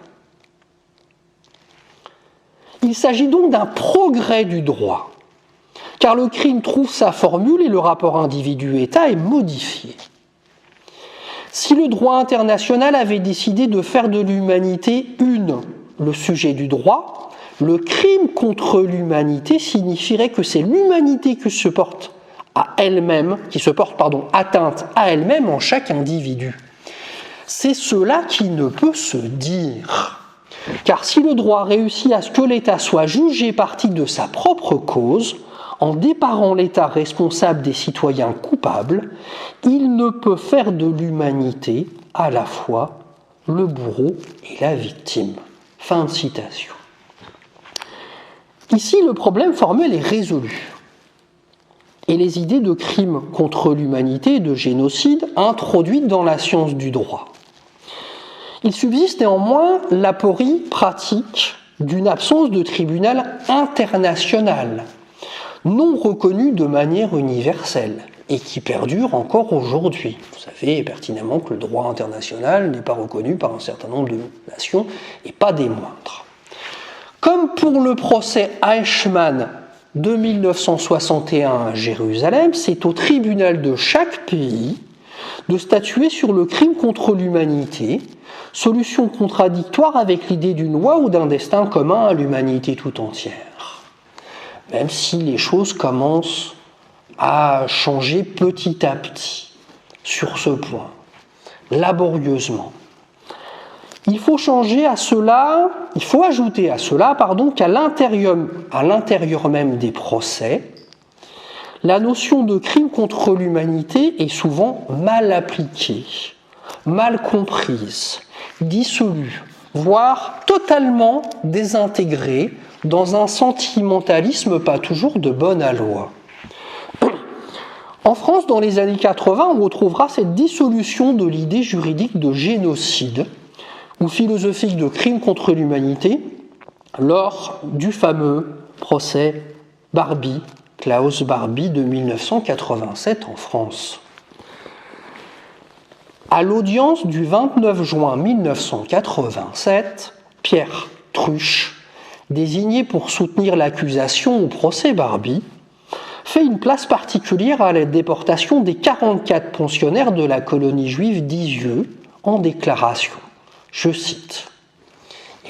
Speaker 1: Il s'agit donc d'un progrès du droit, car le crime trouve sa formule et le rapport individu-État est modifié. Si le droit international avait décidé de faire de l'humanité le sujet du droit, le crime contre l'humanité signifierait que c'est l'humanité qui se porte atteinte à elle-même en chaque individu. C'est cela qui ne peut se dire. Car si le droit réussit à ce que l'État soit jugé partie de sa propre cause, en déparant l'État responsable des citoyens coupables, il ne peut faire de l'humanité à la fois le bourreau et la victime. Fin de citation. Ici, le problème formel est résolu. Et les idées de crime contre l'humanité et de génocide introduites dans la science du droit. Il subsiste néanmoins l'aporie pratique d'une absence de tribunal international, non reconnu de manière universelle, et qui perdure encore aujourd'hui. Vous savez pertinemment que le droit international n'est pas reconnu par un certain nombre de nations, et pas des moindres. Comme pour le procès Eichmann de 1961 à Jérusalem, c'est au tribunal de chaque pays de statuer sur le crime contre l'humanité, solution contradictoire avec l'idée d'une loi ou d'un destin commun à l'humanité tout entière. Même si les choses commencent à changer petit à petit. sur ce point, laborieusement. Il faut ajouter à cela, qu'à l'intérieur même des procès, la notion de crime contre l'humanité est souvent mal appliquée, mal comprise, dissolue, voire totalement désintégrée dans un sentimentalisme pas toujours de bonne aloi. En France, dans les années 80, on retrouvera cette dissolution de l'idée juridique de génocide ou philosophique de crime contre l'humanité lors du fameux procès Barbie, Klaus Barbie de 1987 en France. À l'audience du 29 juin 1987, Pierre Truche, désigné pour soutenir l'accusation au procès Barbie, fait une place particulière à la déportation des 44 pensionnaires de la colonie juive d'Isieux en déclaration. Je cite.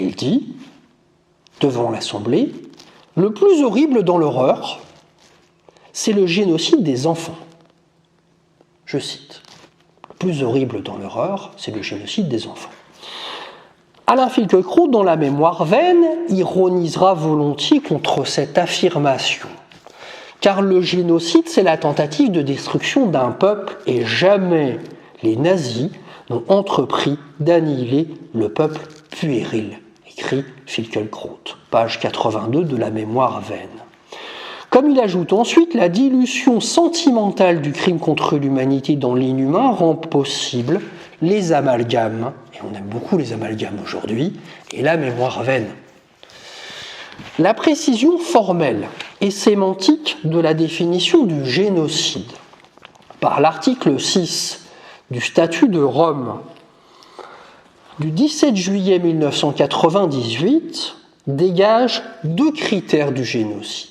Speaker 1: Il dit, devant l'Assemblée, « Le plus horrible dans l'horreur, c'est le génocide des enfants. » Je cite. Le plus horrible dans l'horreur, c'est le génocide des enfants. Alain Finkielkraut, dans La mémoire vaine, ironisera volontiers contre cette affirmation. Car le génocide, c'est la tentative de destruction d'un peuple et jamais les nazis n'ont entrepris d'annihiler le peuple puéril, écrit Finkielkraut, page 82 de La mémoire vaine. Comme il ajoute ensuite, la dilution sentimentale du crime contre l'humanité dans l'inhumain rend possible les amalgames, et on aime beaucoup les amalgames aujourd'hui, et la mémoire vaine. La précision formelle et sémantique de la définition du génocide par l'article 6 du statut de Rome du 17 juillet 1998 dégage deux critères du génocide.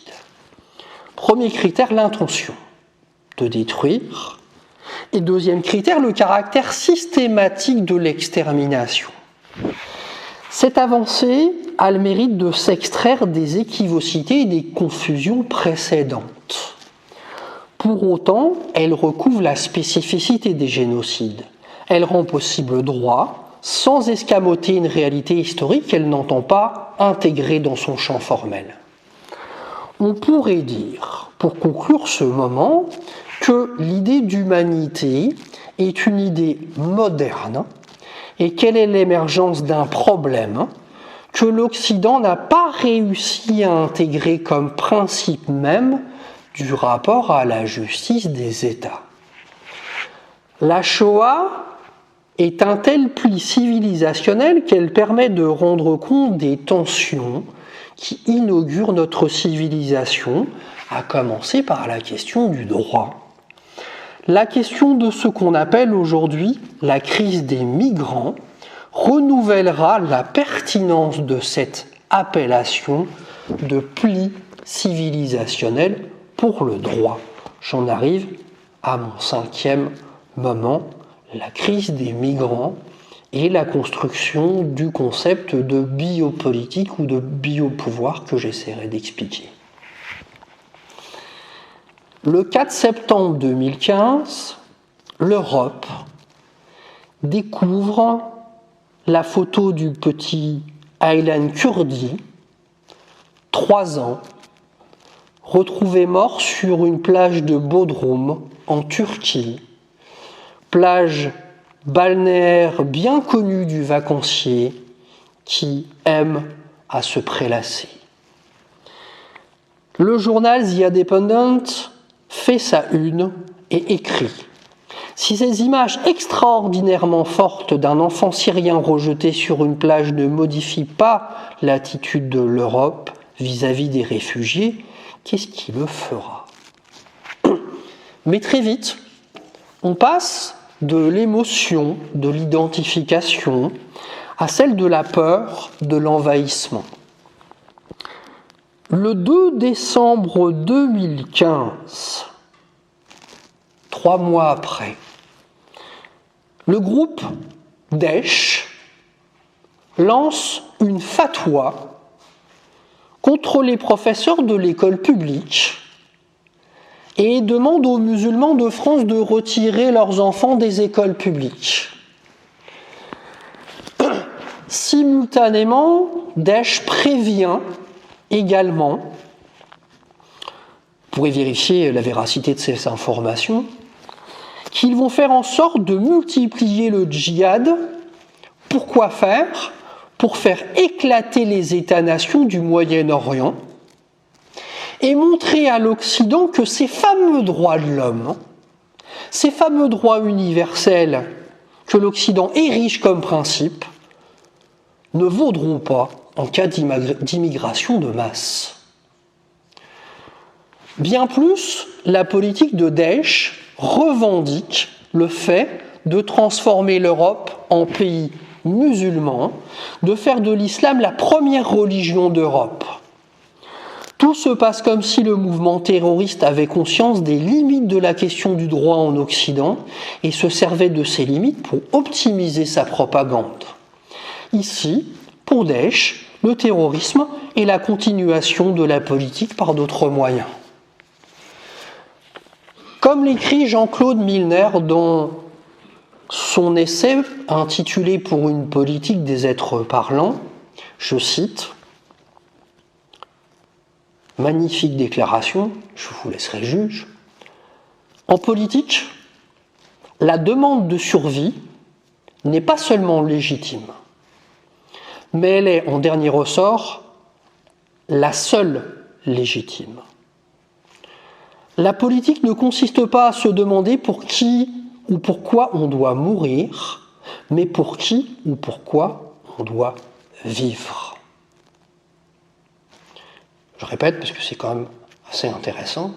Speaker 1: Premier critère, l'intention de détruire. Et deuxième critère, le caractère systématique de l'extermination. Cette avancée a le mérite de s'extraire des équivocités et des confusions précédentes. Pour autant, elle recouvre la spécificité des génocides. Elle rend possible le droit, sans escamoter une réalité historique qu'elle n'entend pas intégrer dans son champ formel. On pourrait dire, pour conclure ce moment, que l'idée d'humanité est une idée moderne et qu'elle est l'émergence d'un problème que l'Occident n'a pas réussi à intégrer comme principe même du rapport à la justice des États. La Shoah est un tel pli civilisationnel qu'elle permet de rendre compte des tensions qui inaugurent notre civilisation, à commencer par la question du droit. La question de ce qu'on appelle aujourd'hui la crise des migrants renouvellera la pertinence de cette appellation de pli civilisationnel pour le droit. J'en arrive à mon cinquième moment, la crise des migrants et la construction du concept de biopolitique ou de biopouvoir que j'essaierai d'expliquer. Le 4 septembre 2015, l'Europe découvre la photo du petit Aylan Kurdi, 3 ans, retrouvé mort sur une plage de Bodrum en Turquie, plage balnéaire bien connue du vacancier qui aime à se prélasser. Le journal The Independent fait sa une et écrit « Si ces images extraordinairement fortes d'un enfant syrien rejeté sur une plage ne modifient pas l'attitude de l'Europe vis-à-vis des réfugiés, qu'est-ce qui le fera ?» Mais très vite, on passe de l'émotion, de l'identification, à celle de la peur, de l'envahissement. Le 2 décembre 2015, 3 mois après, le groupe Daesh lance une fatwa contre les professeurs de l'école publique et demande aux musulmans de France de retirer leurs enfants des écoles publiques. Simultanément, Daesh prévient également, vous pourrez vérifier la véracité de ces informations, qu'ils vont faire en sorte de multiplier le djihad. Pourquoi faire ? Pour faire éclater les États-nations du Moyen-Orient et montrer à l'Occident que ces fameux droits de l'homme, ces fameux droits universels que l'Occident érige comme principe, ne vaudront pas en cas d'immigration de masse. Bien plus, la politique de Daesh revendique le fait de transformer l'Europe en pays musulman, de faire de l'islam la première religion d'Europe. Tout se passe comme si le mouvement terroriste avait conscience des limites de la question du droit en Occident et se servait de ces limites pour optimiser sa propagande. Ici, pour Daesh, le terrorisme est la continuation de la politique par d'autres moyens. Comme l'écrit Jean-Claude Milner dans son essai intitulé « Pour une politique des êtres parlants », je cite, magnifique déclaration, je vous laisserai juge. En politique, la demande de survie n'est pas seulement légitime, mais elle est, en dernier ressort, la seule légitime. La politique ne consiste pas à se demander pour qui ou pourquoi on doit mourir, mais pour qui ou pourquoi on doit vivre. Je répète parce que c'est quand même assez intéressant.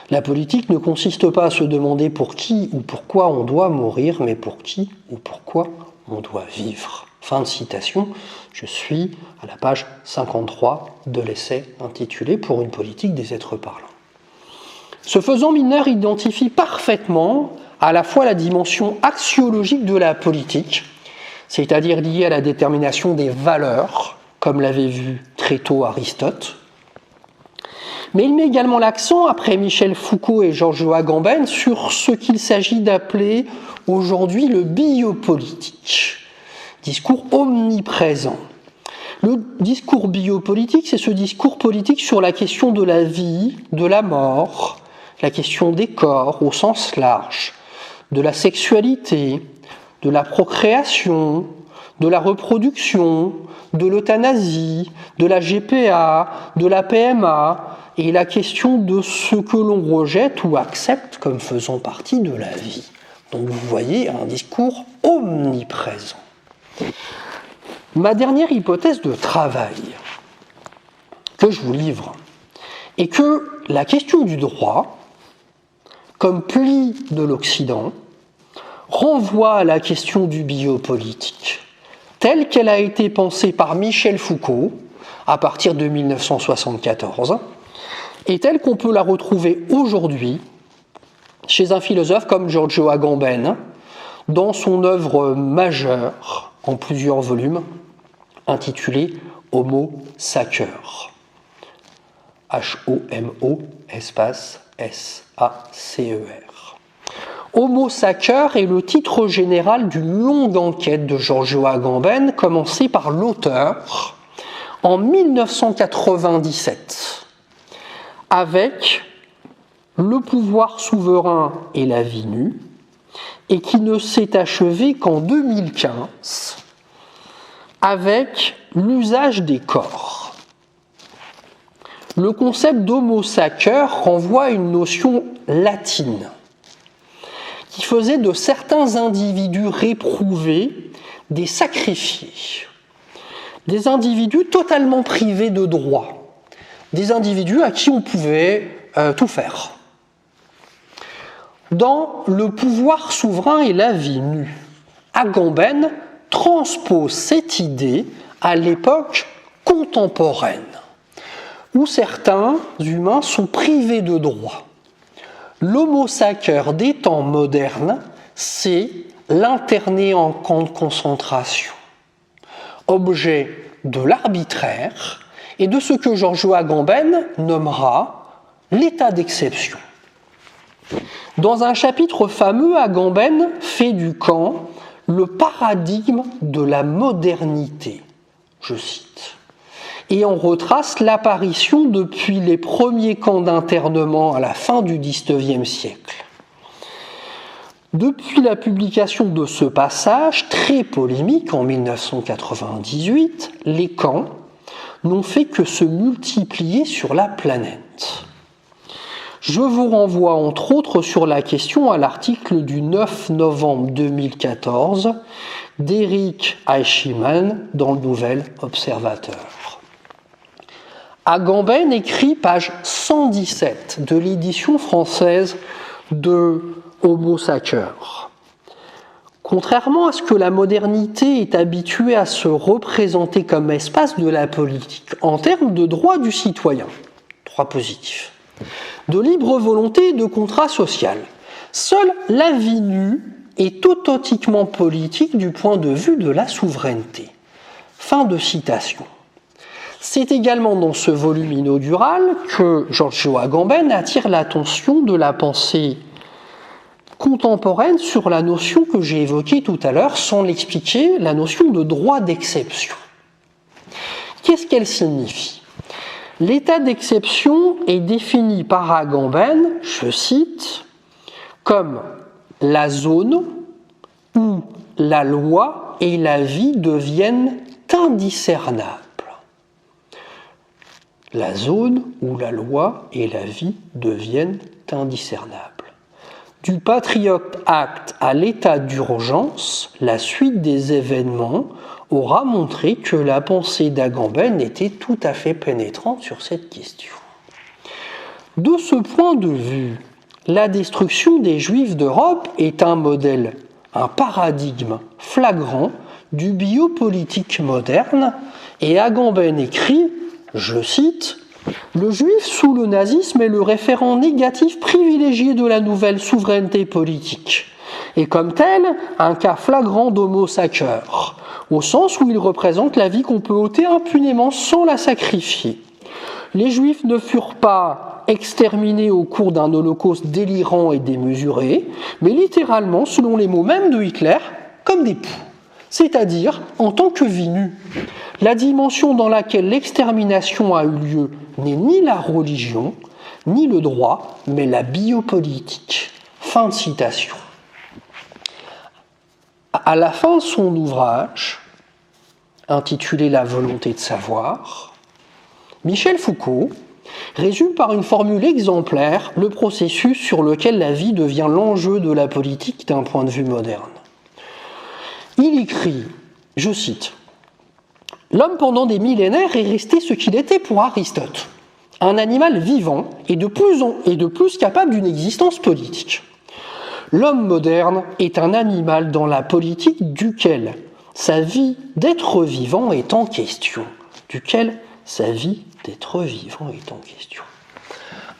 Speaker 1: La politique ne consiste pas à se demander pour qui ou pourquoi on doit mourir, mais pour qui ou pourquoi on doit vivre. Fin de citation, je suis à la page 53 de l'essai intitulé « Pour une politique des êtres parlants ». Ce faisant, Milner identifie parfaitement à la fois la dimension axiologique de la politique, c'est-à-dire liée à la détermination des valeurs, comme l'avait vu très tôt Aristote, mais il met également l'accent, après Michel Foucault et Georges Agamben, sur ce qu'il s'agit d'appeler aujourd'hui le biopolitique, discours omniprésent. Le discours biopolitique, c'est ce discours politique sur la question de la vie, de la mort, la question des corps au sens large, de la sexualité, de la procréation, de la reproduction, de l'euthanasie, de la GPA, de la PMA, et la question de ce que l'on rejette ou accepte comme faisant partie de la vie. Donc vous voyez un discours omniprésent. Ma dernière hypothèse de travail que je vous livre est que la question du droit, comme pli de l'Occident, renvoie à la question du biopolitique, telle qu'elle a été pensée par Michel Foucault à partir de 1974, et telle qu'on peut la retrouver aujourd'hui chez un philosophe comme Giorgio Agamben, dans son œuvre majeure, en plusieurs volumes, intitulée Homo Sacer. H-O-M-O, espace S-A-C-E-R. Homo Sacer est le titre général d'une longue enquête de Giorgio Agamben, commencée par l'auteur en 1997, avec le pouvoir souverain et la vie nue, et qui ne s'est achevé qu'en 2015 avec l'usage des corps. Le concept d'homo sacer renvoie à une notion latine qui faisait de certains individus réprouvés des sacrifiés, des individus totalement privés de droits, des individus à qui on pouvait tout faire. Dans le pouvoir souverain et la vie nue, Agamben transpose cette idée à l'époque contemporaine, où certains humains sont privés de droits. L'homo sacer des temps modernes, c'est l'interné en camp de concentration, objet de l'arbitraire et de ce que Giorgio Agamben nommera l'état d'exception. dans un chapitre fameux, Agamben fait du camp le paradigme de la modernité, je cite, et on retrace l'apparition depuis les premiers camps d'internement à la fin du XIXe siècle. Depuis la publication de ce passage, très polémique en 1998, les camps n'ont fait que se multiplier sur la planète. Je vous renvoie entre autres sur la question à l'article du 9 novembre 2014 d'Eric Eichimann dans le Nouvel Observateur. Agamben écrit page 117 de l'édition française de Homo Sacer. Contrairement à ce que la modernité est habituée à se représenter comme espace de la politique en termes de droits du citoyen, droit positif, de libre volonté et de contrat social, seule la vie nue est authentiquement politique du point de vue de la souveraineté. Fin de citation. C'est également dans ce volume inaugural que Giorgio Agamben attire l'attention de la pensée contemporaine sur la notion que j'ai évoquée tout à l'heure, sans l'expliquer, la notion de droit d'exception. Qu'est-ce qu'elle signifie ? L'état d'exception est défini par Agamben, je cite, comme la zone où la loi et la vie deviennent indiscernables. La zone où la loi et la vie deviennent indiscernables. Du Patriot Act à l'état d'urgence, la suite des événements aura montré que la pensée d'Agamben était tout à fait pénétrante sur cette question. De ce point de vue, la destruction des Juifs d'Europe est un modèle, un paradigme flagrant du biopolitique moderne, et Agamben écrit, je cite, « Le juif sous le nazisme est le référent négatif privilégié de la nouvelle souveraineté politique, et comme tel, un cas flagrant d'homo sacer, au sens où il représente la vie qu'on peut ôter impunément sans la sacrifier. Les juifs ne furent pas exterminés au cours d'un holocauste délirant et démesuré, mais littéralement, selon les mots même de Hitler, comme des poux, c'est-à-dire en tant que vie nue. La dimension dans laquelle l'extermination a eu lieu n'est ni la religion, ni le droit, mais la biopolitique. » Fin de citation. À la fin de son ouvrage, intitulé « La volonté de savoir », Michel Foucault résume par une formule exemplaire le processus sur lequel la vie devient l'enjeu de la politique d'un point de vue moderne. Il écrit, je cite, « L'homme pendant des millénaires est resté ce qu'il était pour Aristote, un animal vivant et de plus capable d'une existence politique. L'homme moderne est un animal dans la politique duquel sa vie d'être vivant est en question. » Duquel sa vie d'être vivant est en question.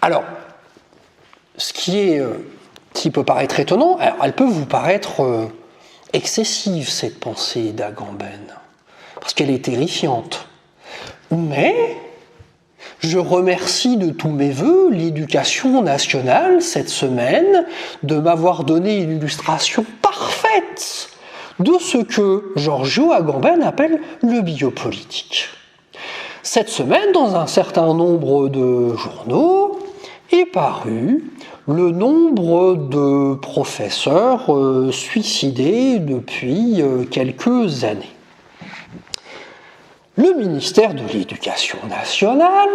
Speaker 1: Alors, ce qui peut paraître étonnant, alors elle peut vous paraître excessive, cette pensée d'Agamben, parce qu'elle est terrifiante. Mais je remercie de tous mes voeux l'Éducation nationale cette semaine de m'avoir donné une illustration parfaite de ce que Giorgio Agamben appelle le biopolitique. Cette semaine, dans un certain nombre de journaux, est paru le nombre de professeurs suicidés depuis quelques années. Le ministère de l'Éducation nationale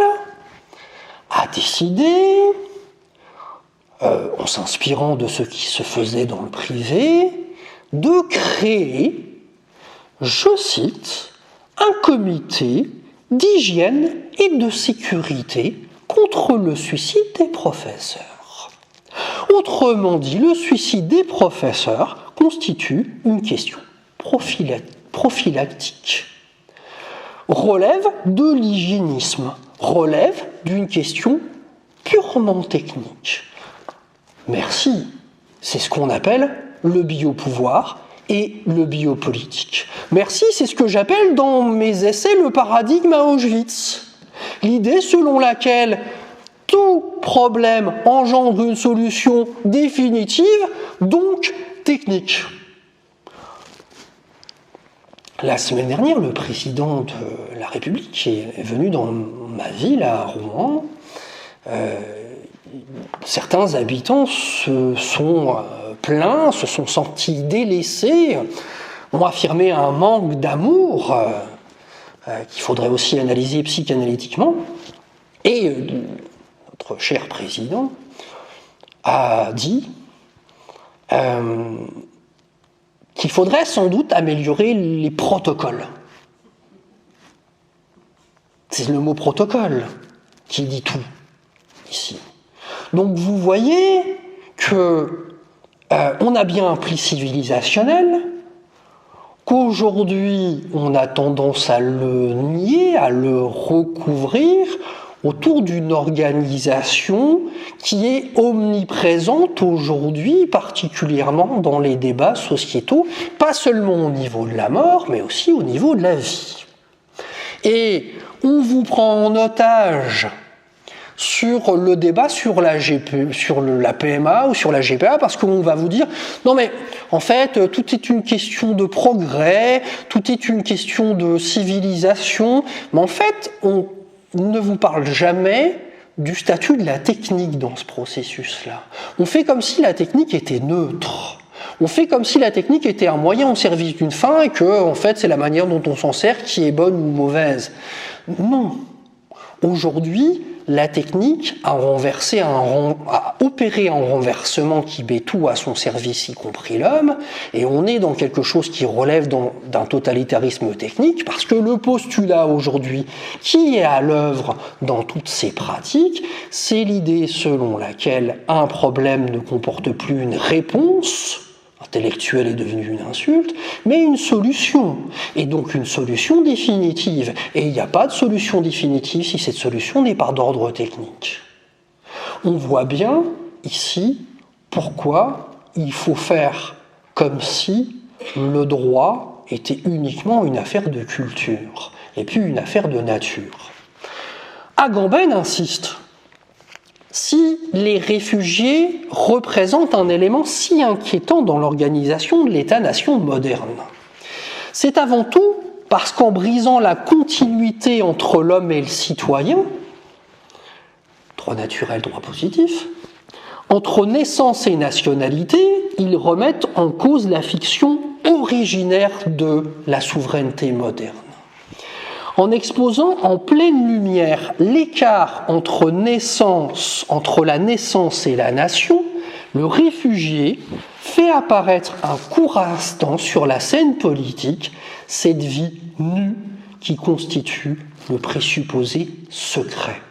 Speaker 1: a décidé, en s'inspirant de ce qui se faisait dans le privé, de créer, je cite, un comité d'hygiène et de sécurité contre le suicide des professeurs. Autrement dit, le suicide des professeurs constitue une question prophylactique. Relève de l'hygiénisme, relève d'une question purement technique. Merci, c'est ce qu'on appelle le biopouvoir et le biopolitique. Merci, c'est ce que j'appelle dans mes essais le paradigme à Auschwitz. L'idée selon laquelle tout problème engendre une solution définitive, donc technique. La semaine dernière, le président de la République est venu dans ma ville, à Rouen. Certains habitants se sont plaints, se sont sentis délaissés, ont affirmé un manque d'amour qu'il faudrait aussi analyser psychanalytiquement. Et notre cher président a dit qu'il faudrait sans doute améliorer les protocoles. C'est le mot protocole qui dit tout ici. Donc vous voyez que on a bien un pli civilisationnel, qu'aujourd'hui on a tendance à le nier, à le recouvrir autour d'une organisation qui est omniprésente aujourd'hui, particulièrement dans les débats sociétaux, pas seulement au niveau de la mort, mais aussi au niveau de la vie. Et on vous prend en otage sur le débat sur la PMA ou sur la GPA, parce qu'on va vous dire non mais en fait tout est une question de progrès, tout est une question de civilisation, mais en fait on ne vous parle jamais du statut de la technique dans ce processus-là. On fait comme si la technique était neutre. On fait comme si la technique était un moyen au service d'une fin et que en fait c'est la manière dont on s'en sert qui est bonne ou mauvaise. Non. Aujourd'hui, la technique a opéré un renversement qui met tout à son service, y compris l'homme, et on est dans quelque chose qui relève d'un totalitarisme technique, parce que le postulat aujourd'hui qui est à l'œuvre dans toutes ces pratiques, c'est l'idée selon laquelle un problème ne comporte plus une réponse, intellectuelle est devenue une insulte, mais une solution, et donc une solution définitive. Et il n'y a pas de solution définitive si cette solution n'est pas d'ordre technique. On voit bien ici pourquoi il faut faire comme si le droit était uniquement une affaire de culture, et puis une affaire de nature. Agamben insiste. Si les réfugiés représentent un élément si inquiétant dans l'organisation de l'État-nation moderne, c'est avant tout parce qu'en brisant la continuité entre l'homme et le citoyen, droit naturel, droit positif, entre naissance et nationalité, ils remettent en cause la fiction originaire de la souveraineté moderne. En exposant en pleine lumière l'écart entre la naissance et la nation, le réfugié fait apparaître un court instant sur la scène politique cette vie nue qui constitue le présupposé secret.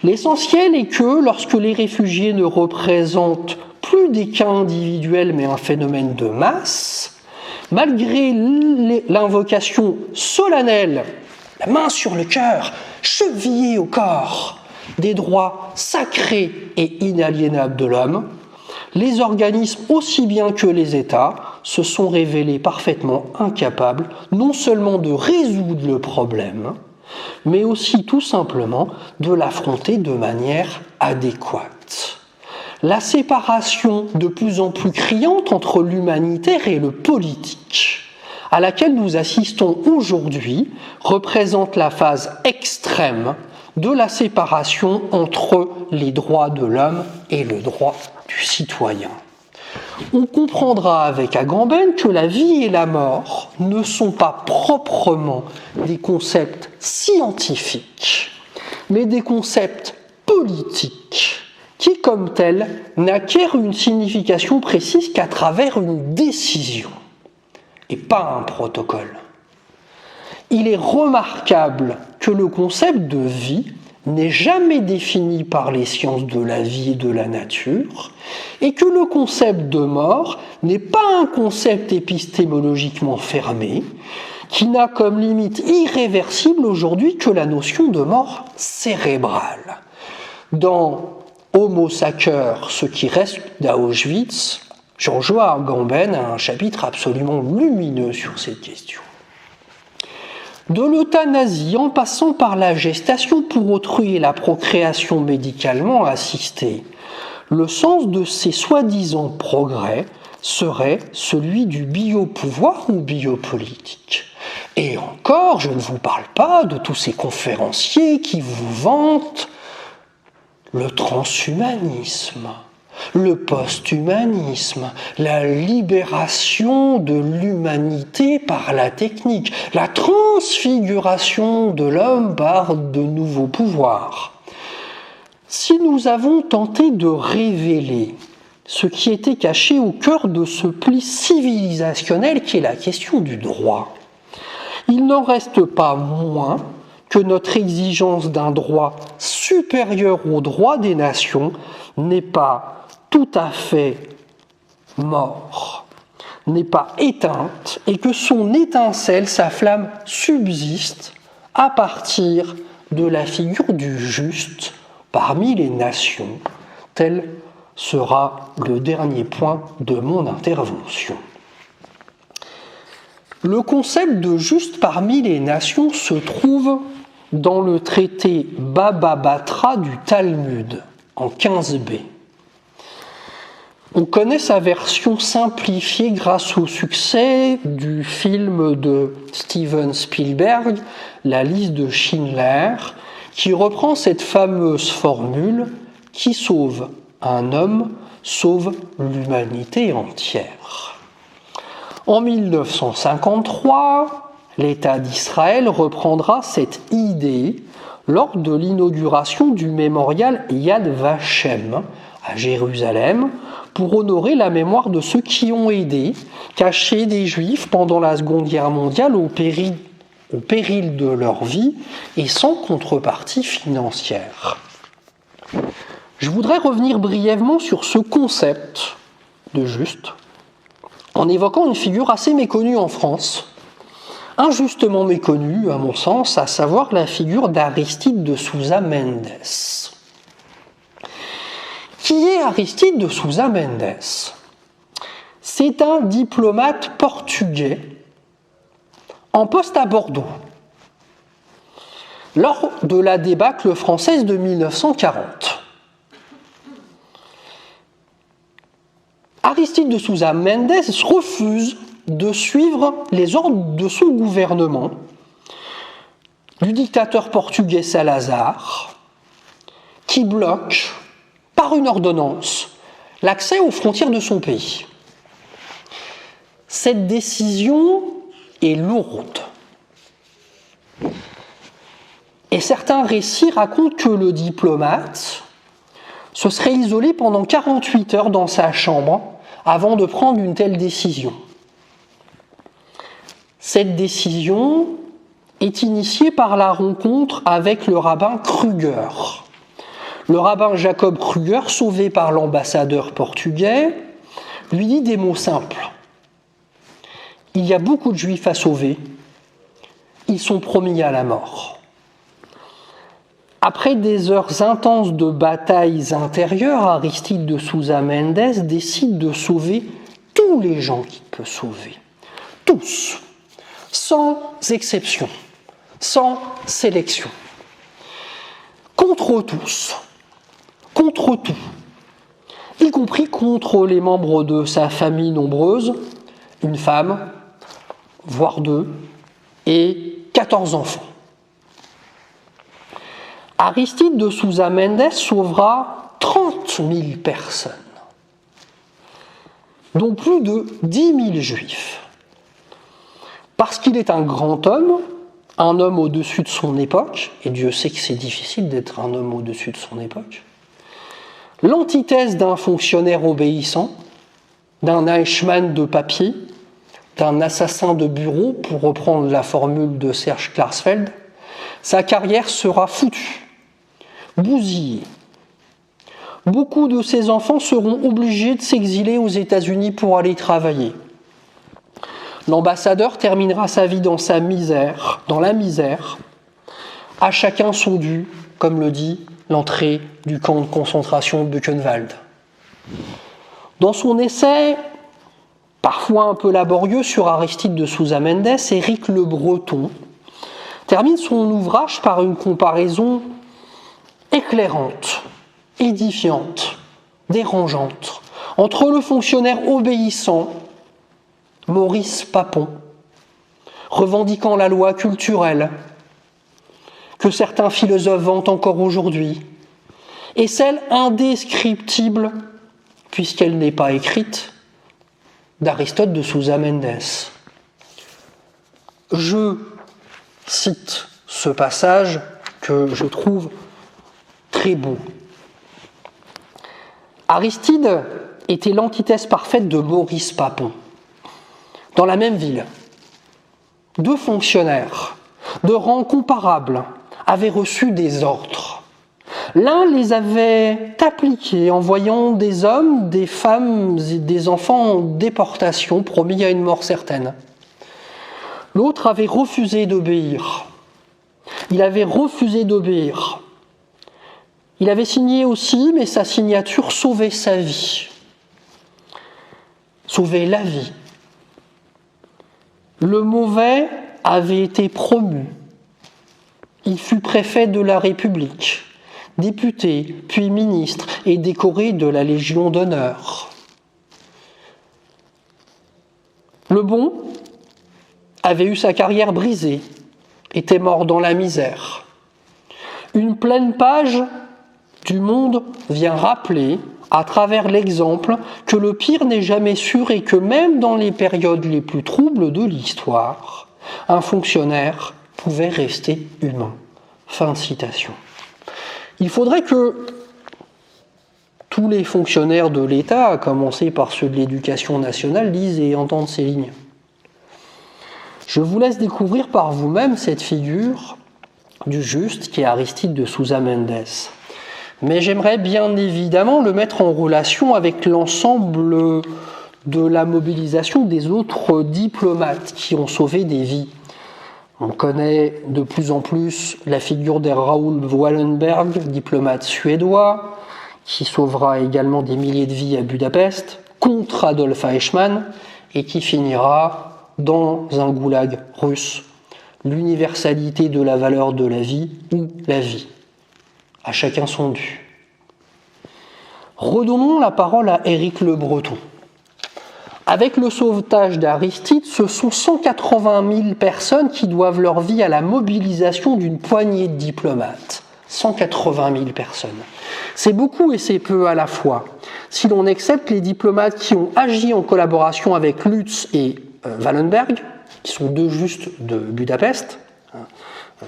Speaker 1: L'essentiel est que lorsque les réfugiés ne représentent plus des cas individuels mais un phénomène de masse, malgré l'invocation solennelle, la main sur le cœur, chevillée au corps, des droits sacrés et inaliénables de l'homme, les organismes aussi bien que les États se sont révélés parfaitement incapables non seulement de résoudre le problème, mais aussi tout simplement de l'affronter de manière adéquate. La séparation de plus en plus criante entre l'humanitaire et le politique, à laquelle nous assistons aujourd'hui, représente la phase extrême de la séparation entre les droits de l'homme et le droit du citoyen. On comprendra avec Agamben que la vie et la mort ne sont pas proprement des concepts scientifiques, mais des concepts politiques qui, comme tels, n'acquièrent une signification précise qu'à travers une décision, et pas un protocole. Il est remarquable que le concept de vie n'est jamais défini par les sciences de la vie et de la nature, et que le concept de mort n'est pas un concept épistémologiquement fermé, qui n'a comme limite irréversible aujourd'hui que la notion de mort cérébrale. Dans Homo sacer, ce qui reste d'Auschwitz, Jean-Joël Agamben a un chapitre absolument lumineux sur cette question. De l'euthanasie en passant par la gestation pour autrui et la procréation médicalement assistée, le sens de ces soi-disant progrès serait celui du biopouvoir ou biopolitique. Et encore, je ne vous parle pas de tous ces conférenciers qui vous vantent le transhumanisme, le post-humanisme, la libération de l'humanité par la technique, la transfiguration de l'homme par de nouveaux pouvoirs. Si nous avons tenté de révéler ce qui était caché au cœur de ce pli civilisationnel qui est la question du droit, il n'en reste pas moins que notre exigence d'un droit supérieur au droit des nations n'est pas tout à fait mort, n'est pas éteinte, et que son étincelle, sa flamme, subsiste à partir de la figure du juste parmi les nations. Tel sera le dernier point de mon intervention. Le concept de juste parmi les nations se trouve dans le traité Baba Batra du Talmud, en 15b. On connaît sa version simplifiée grâce au succès du film de Steven Spielberg, La liste de Schindler, qui reprend cette fameuse formule « Qui sauve un homme sauve l'humanité entière ». En 1953, l'État d'Israël reprendra cette idée lors de l'inauguration du mémorial Yad Vashem à Jérusalem pour honorer la mémoire de ceux qui ont aidé, cachés des Juifs pendant la Seconde Guerre mondiale au péril de leur vie et sans contrepartie financière. Je voudrais revenir brièvement sur ce concept de juste en évoquant une figure assez méconnue en France, injustement méconnue à mon sens, à savoir la figure d'Aristide de Sousa Mendes. Qui est Aristide de Sousa Mendes ? C'est un diplomate portugais en poste à Bordeaux lors de la débâcle française de 1940. Aristide de Sousa Mendes refuse de suivre les ordres de son gouvernement, du dictateur portugais Salazar, qui bloque, par une ordonnance, l'accès aux frontières de son pays. Cette décision est lourde. Et certains récits racontent que le diplomate se serait isolé pendant 48 heures dans sa chambre avant de prendre une telle décision. Cette décision est initiée par la rencontre avec le rabbin Kruger. Le rabbin Jacob Kruger, sauvé par l'ambassadeur portugais, lui dit des mots simples. Il y a beaucoup de Juifs à sauver, ils sont promis à la mort. Après des heures intenses de batailles intérieures, Aristide de Sousa Mendes décide de sauver tous les gens qu'il peut sauver. Tous, sans exception, sans sélection. Contre tous, contre tout, y compris contre les membres de sa famille nombreuse, une femme, voire deux, et 14 enfants. Aristide de Sousa Mendes sauvera 30 000 personnes, dont plus de 10 000 juifs. Parce qu'il est un grand homme, un homme au-dessus de son époque, et Dieu sait que c'est difficile d'être un homme au-dessus de son époque, l'antithèse d'un fonctionnaire obéissant, d'un Eichmann de papier, d'un assassin de bureau, pour reprendre la formule de Serge Klarsfeld, sa carrière sera foutue, bousillée. Beaucoup de ses enfants seront obligés de s'exiler aux États-Unis pour aller travailler. L'ambassadeur terminera sa vie dans la misère, à chacun son dû, comme le dit l'entrée du camp de concentration de Buchenwald. Dans son essai, parfois un peu laborieux, sur Aristide de Sousa Mendes, Éric Le Breton termine son ouvrage par une comparaison éclairante, édifiante, dérangeante, entre le fonctionnaire obéissant, Maurice Papon, revendiquant la loi culturelle, que certains philosophes vantent encore aujourd'hui, et celle indescriptible, puisqu'elle n'est pas écrite, d'Aristote de Sousa Mendes. Je cite ce passage que je trouve très beau. Aristide était l'antithèse parfaite de Maurice Papon. Dans la même ville, deux fonctionnaires de rang comparable avaient reçu des ordres. L'un les avait appliqués en voyant des hommes, des femmes et des enfants en déportation promis à une mort certaine. L'autre avait refusé d'obéir. Il avait refusé d'obéir. Il avait signé aussi, mais sa signature sauvait sa vie. Sauvait la vie. Le mauvais avait été promu. Il fut préfet de la République, député, puis ministre et décoré de la Légion d'honneur. Le bon avait eu sa carrière brisée, était mort dans la misère. Une pleine page du Monde vient rappeler, à travers l'exemple, que le pire n'est jamais sûr et que même dans les périodes les plus troubles de l'histoire, un fonctionnaire pouvait rester humain. Fin de citation. Il faudrait que tous les fonctionnaires de l'État, à commencer par ceux de l'Éducation nationale, lisent et entendent ces lignes. Je vous laisse découvrir par vous-même cette figure du juste qui est Aristide de Sousa Mendes. Mais j'aimerais bien évidemment le mettre en relation avec l'ensemble de la mobilisation des autres diplomates qui ont sauvé des vies. On connaît de plus en plus la figure de Raoul Wallenberg, diplomate suédois, qui sauvera également des milliers de vies à Budapest, contre Adolf Eichmann, et qui finira dans un goulag russe. L'universalité de la valeur de la vie ou la vie. À chacun son dû. Redonnons la parole à Éric Le Breton. Avec le sauvetage d'Aristide, ce sont 180 000 personnes qui doivent leur vie à la mobilisation d'une poignée de diplomates. 180 000 personnes. C'est beaucoup et c'est peu à la fois. Si l'on accepte les diplomates qui ont agi en collaboration avec Lutz et Wallenberg, qui sont deux justes de Budapest,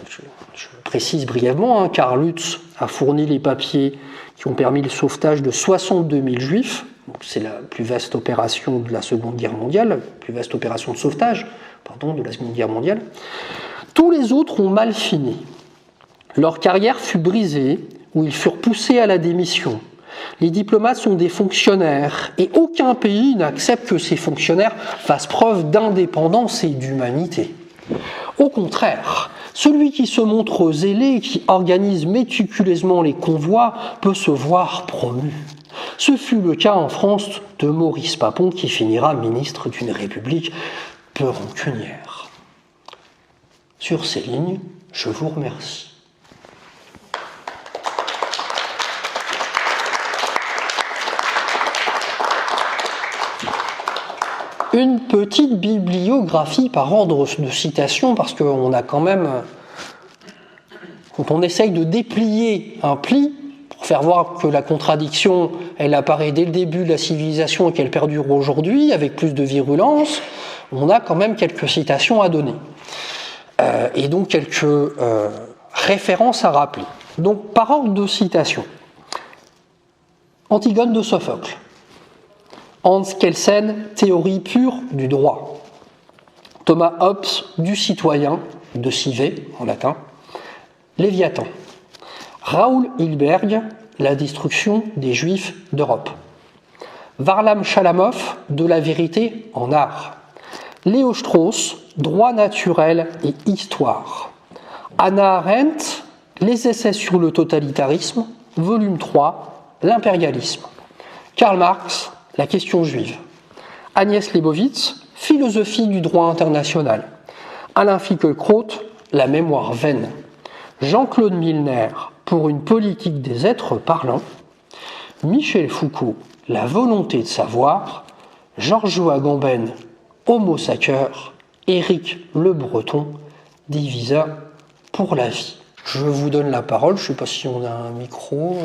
Speaker 1: je précise brièvement, car Lutz a fourni les papiers qui ont permis le sauvetage de 62 000 juifs. Donc c'est la plus vaste opération de la Seconde Guerre mondiale, la plus vaste opération de sauvetage, de la Seconde Guerre mondiale. Tous les autres ont mal fini. Leur carrière fut brisée, ou ils furent poussés à la démission. Les diplomates sont des fonctionnaires, et aucun pays n'accepte que ces fonctionnaires fassent preuve d'indépendance et d'humanité. Au contraire, celui qui se montre zélé et qui organise méticuleusement les convois peut se voir promu. Ce fut le cas en France de Maurice Papon qui finira ministre d'une République peu rancunière. Sur ces lignes, je vous remercie. Une petite bibliographie par ordre de citation, parce qu'on a quand même, quand on essaye de déplier un pli, pour faire voir que la contradiction, elle apparaît dès le début de la civilisation et qu'elle perdure aujourd'hui, avec plus de virulence, on a quand même quelques citations à donner. Et donc quelques références à rappeler. Donc par ordre de citation. Antigone de Sophocle. Hans Kelsen, théorie pure du droit. Thomas Hobbes, du citoyen, de cive en latin. Léviathan. Raoul Hilberg, la destruction des Juifs d'Europe. Varlam Chalamov, de la vérité en art. Léo Strauss, droit naturel et histoire. Hannah Arendt, les essais sur le totalitarisme, volume 3, l'impérialisme. Karl Marx, la question juive. Agnès Leibovitz, philosophie du droit international. Alain Finkielkraut, la mémoire vaine. Jean-Claude Milner, pour une politique des êtres parlants. Michel Foucault, la volonté de savoir. Georges Agamben, Homo sacer. Éric Le Breton, Divisa pour la vie. Je vous donne la parole, je ne sais pas si on a un micro.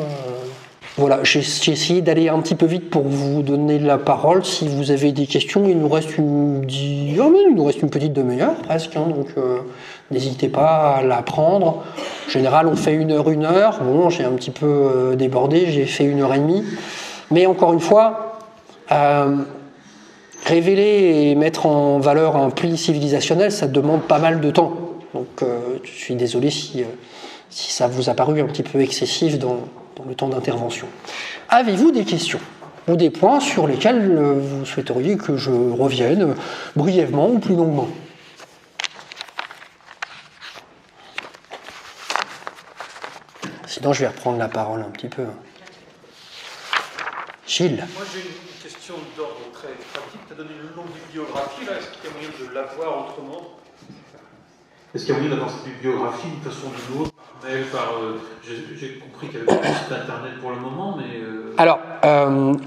Speaker 1: Voilà, j'ai essayé d'aller un petit peu vite pour vous donner la parole. Si vous avez des questions, il nous reste une petite demi-heure presque, hein, donc n'hésitez pas à la prendre. En général, on fait 1 heure. Bon, j'ai un petit peu débordé, j'ai fait 1h30. Mais encore une fois, révéler et mettre en valeur un pli civilisationnel, ça demande pas mal de temps. Donc je suis désolé si ça vous a paru un petit peu excessif dans le temps d'intervention. Avez-vous des questions ou des points sur lesquels vous souhaiteriez que je revienne brièvement ou plus longuement? Sinon, je vais reprendre la parole un petit peu. Gilles.
Speaker 2: Moi, j'ai une question d'ordre très pratique. Tu as donné une longue bibliographie, là. Est-ce qu'il y a moyen de l'avoir autrement? Est-ce qu'il y a moyen d'avoir cette bibliographie d'une façon ou d'une autre? J'ai compris qu'il y avait pas de site internet pour le moment, mais...
Speaker 1: Alors,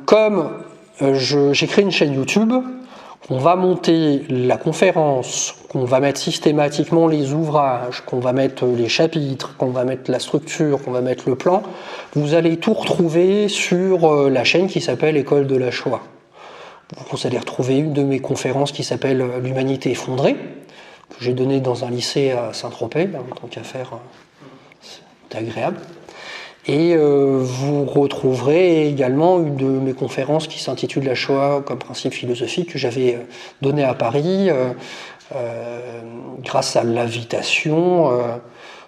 Speaker 1: comme j'ai créé une chaîne YouTube, on va monter la conférence, qu'on va mettre systématiquement les ouvrages, qu'on va mettre les chapitres, qu'on va mettre la structure, qu'on va mettre le plan. Vous allez tout retrouver sur la chaîne qui s'appelle École de la Shoah. Vous allez retrouver une de mes conférences qui s'appelle L'humanité effondrée, que j'ai donnée dans un lycée à Saint-Tropez, tant qu'à faire, c'est agréable. Et vous retrouverez également une de mes conférences qui s'intitule La Shoah comme principe philosophique, que j'avais donnée à Paris grâce à l'invitation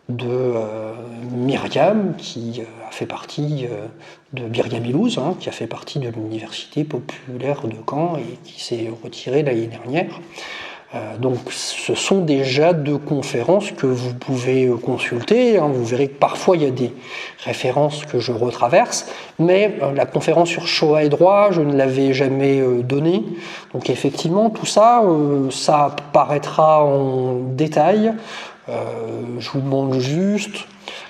Speaker 1: de Myriam, qui a fait partie de Myriam Ilouz, qui a fait partie de l'Université populaire de Caen et qui s'est retirée l'année dernière. Donc ce sont déjà 2 conférences que vous pouvez consulter. Vous verrez que parfois il y a des références que je retraverse, mais la conférence sur Shoah et droit, je ne l'avais jamais donnée. Donc effectivement, tout ça, ça apparaîtra en détail. Je vous demande juste,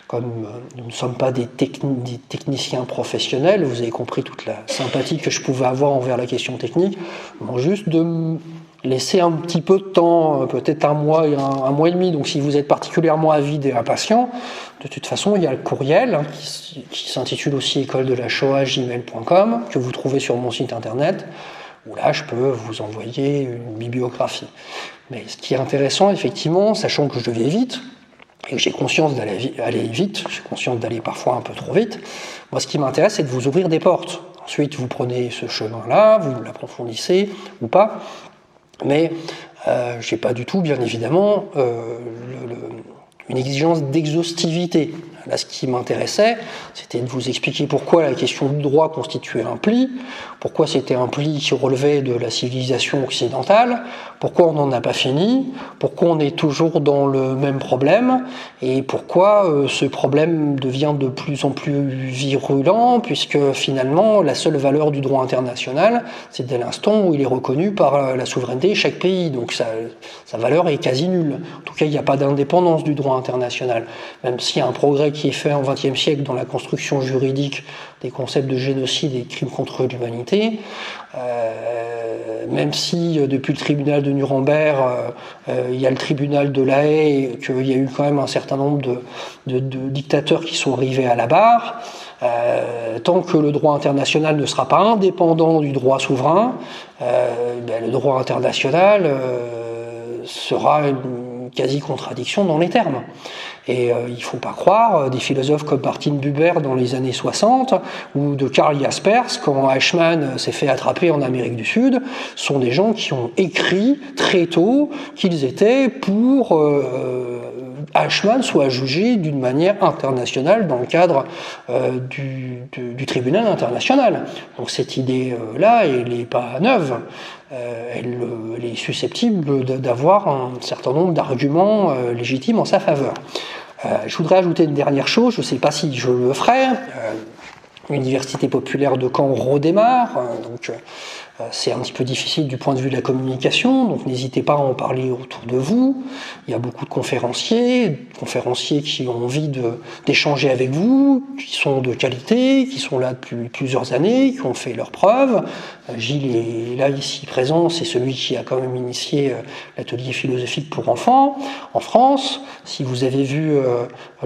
Speaker 1: comme nous ne sommes pas des techniciens professionnels, vous avez compris toute la sympathie que je pouvais avoir envers la question technique, je vous demande juste de laisser un petit peu de temps, peut-être un mois et demi. Donc si vous êtes particulièrement avide et impatient, de toute façon il y a le courriel qui s'intitule aussi école de la Shoah gmail.com, que vous trouvez sur mon site internet, où là je peux vous envoyer une bibliographie. Mais ce qui est intéressant effectivement, sachant que je vais vite, et que j'ai conscience d'aller vite, j'ai conscience d'aller parfois un peu trop vite, moi ce qui m'intéresse c'est de vous ouvrir des portes. Ensuite vous prenez ce chemin-là, vous l'approfondissez ou pas, mais je n'ai pas du tout, bien évidemment, une exigence d'exhaustivité. Là, ce qui m'intéressait, c'était de vous expliquer pourquoi la question du droit constituait un pli, pourquoi c'était un pli qui relevait de la civilisation occidentale, pourquoi on n'en a pas fini, pourquoi on est toujours dans le même problème, et pourquoi ce problème devient de plus en plus virulent, puisque finalement, la seule valeur du droit international, c'est dès l'instant où il est reconnu par la souveraineté de chaque pays. Donc sa valeur est quasi nulle. En tout cas, il n'y a pas d'indépendance du droit international, même s'il y a un progrès qui est fait en XXe siècle dans la construction juridique des concepts de génocide et de crimes contre l'humanité, même si depuis le tribunal de Nuremberg, il y a le tribunal de La Haye, et qu'il y a eu quand même un certain nombre de dictateurs qui sont arrivés à la barre, tant que le droit international ne sera pas indépendant du droit souverain, le droit international sera une quasi-contradiction dans les termes. Et il ne faut pas croire, des philosophes comme Martin Buber dans les années 60 ou de Karl Jaspers, quand Eichmann s'est fait attraper en Amérique du Sud, sont des gens qui ont écrit très tôt qu'ils étaient pour Eichmann soit jugé d'une manière internationale dans le cadre du tribunal international. Donc cette idée-là, elle n'est pas neuve. Elle est susceptible d'avoir un certain nombre d'arguments légitimes en sa faveur. Je voudrais ajouter une dernière chose, je ne sais pas si je le ferai. L'Université populaire de Caen redémarre, donc C'est un petit peu difficile du point de vue de la communication, donc n'hésitez pas à en parler autour de vous. Il y a beaucoup de conférenciers qui ont envie d'échanger avec vous, qui sont de qualité, qui sont là depuis plusieurs années, qui ont fait leurs preuves. Gilles est là ici présent, c'est celui qui a quand même initié l'atelier philosophique pour enfants en France. Si vous avez vu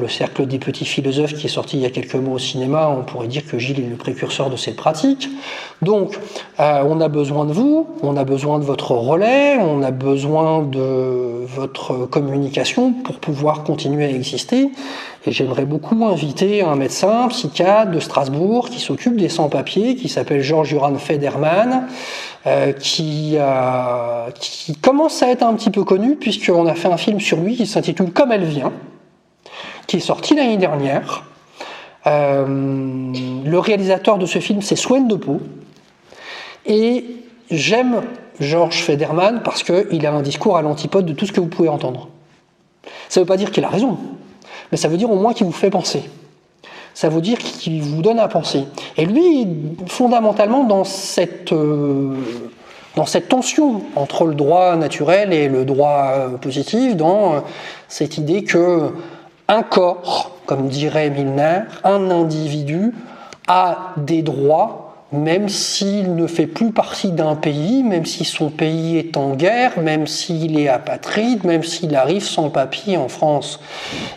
Speaker 1: le Cercle des petits philosophes qui est sorti il y a quelques mois au cinéma, on pourrait dire que Gilles est le précurseur de cette pratique. Donc, on a besoin de vous, on a besoin de votre relais, on a besoin de votre communication pour pouvoir continuer à exister. Et j'aimerais beaucoup inviter un médecin, psychiatre de Strasbourg qui s'occupe des sans-papiers, qui s'appelle Georges-Joran Federman, qui commence à être un petit peu connu puisqu'on a fait un film sur lui qui s'intitule Comme elle vient, qui est sorti l'année dernière. Le réalisateur de ce film, c'est Swen Depeau. Et j'aime Georges Federman parce qu'il a un discours à l'antipode de tout ce que vous pouvez entendre. Ça ne veut pas dire qu'il a raison, mais ça veut dire au moins qu'il vous fait penser. Ça veut dire qu'il vous donne à penser. Et lui, fondamentalement, dans cette tension entre le droit naturel et le droit positif, dans cette idée que un corps, comme dirait Milner, un individu a des droits même s'il ne fait plus partie d'un pays, même si son pays est en guerre, même s'il est apatride, même s'il arrive sans papier en France.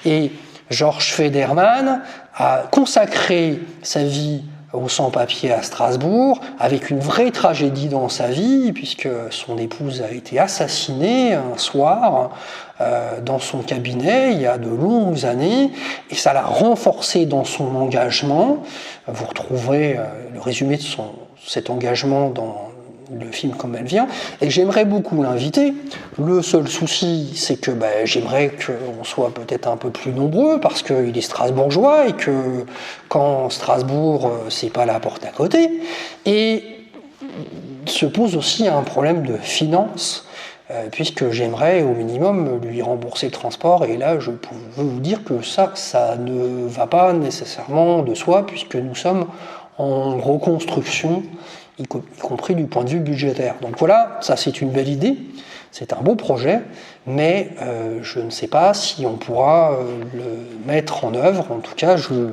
Speaker 1: Et Georges Federman a consacré sa vie aux sans-papiers à Strasbourg, avec une vraie tragédie dans sa vie, puisque son épouse a été assassinée un soir dans son cabinet il y a de longues années, et ça l'a renforcé dans son engagement. Vous retrouverez le résumé de cet engagement dans le film Comme elle vient, et j'aimerais beaucoup l'inviter. Le seul souci, c'est que j'aimerais qu'on soit peut-être un peu plus nombreux, parce qu'il est strasbourgeois, et que quand Strasbourg, c'est pas la porte à côté, et se pose aussi un problème de finances, puisque j'aimerais au minimum lui rembourser le transport, et là je peux vous dire que ça ne va pas nécessairement de soi, puisque nous sommes en reconstruction, y compris du point de vue budgétaire. Donc voilà, ça c'est une belle idée, c'est un beau projet, mais je ne sais pas si on pourra le mettre en œuvre. En tout cas, je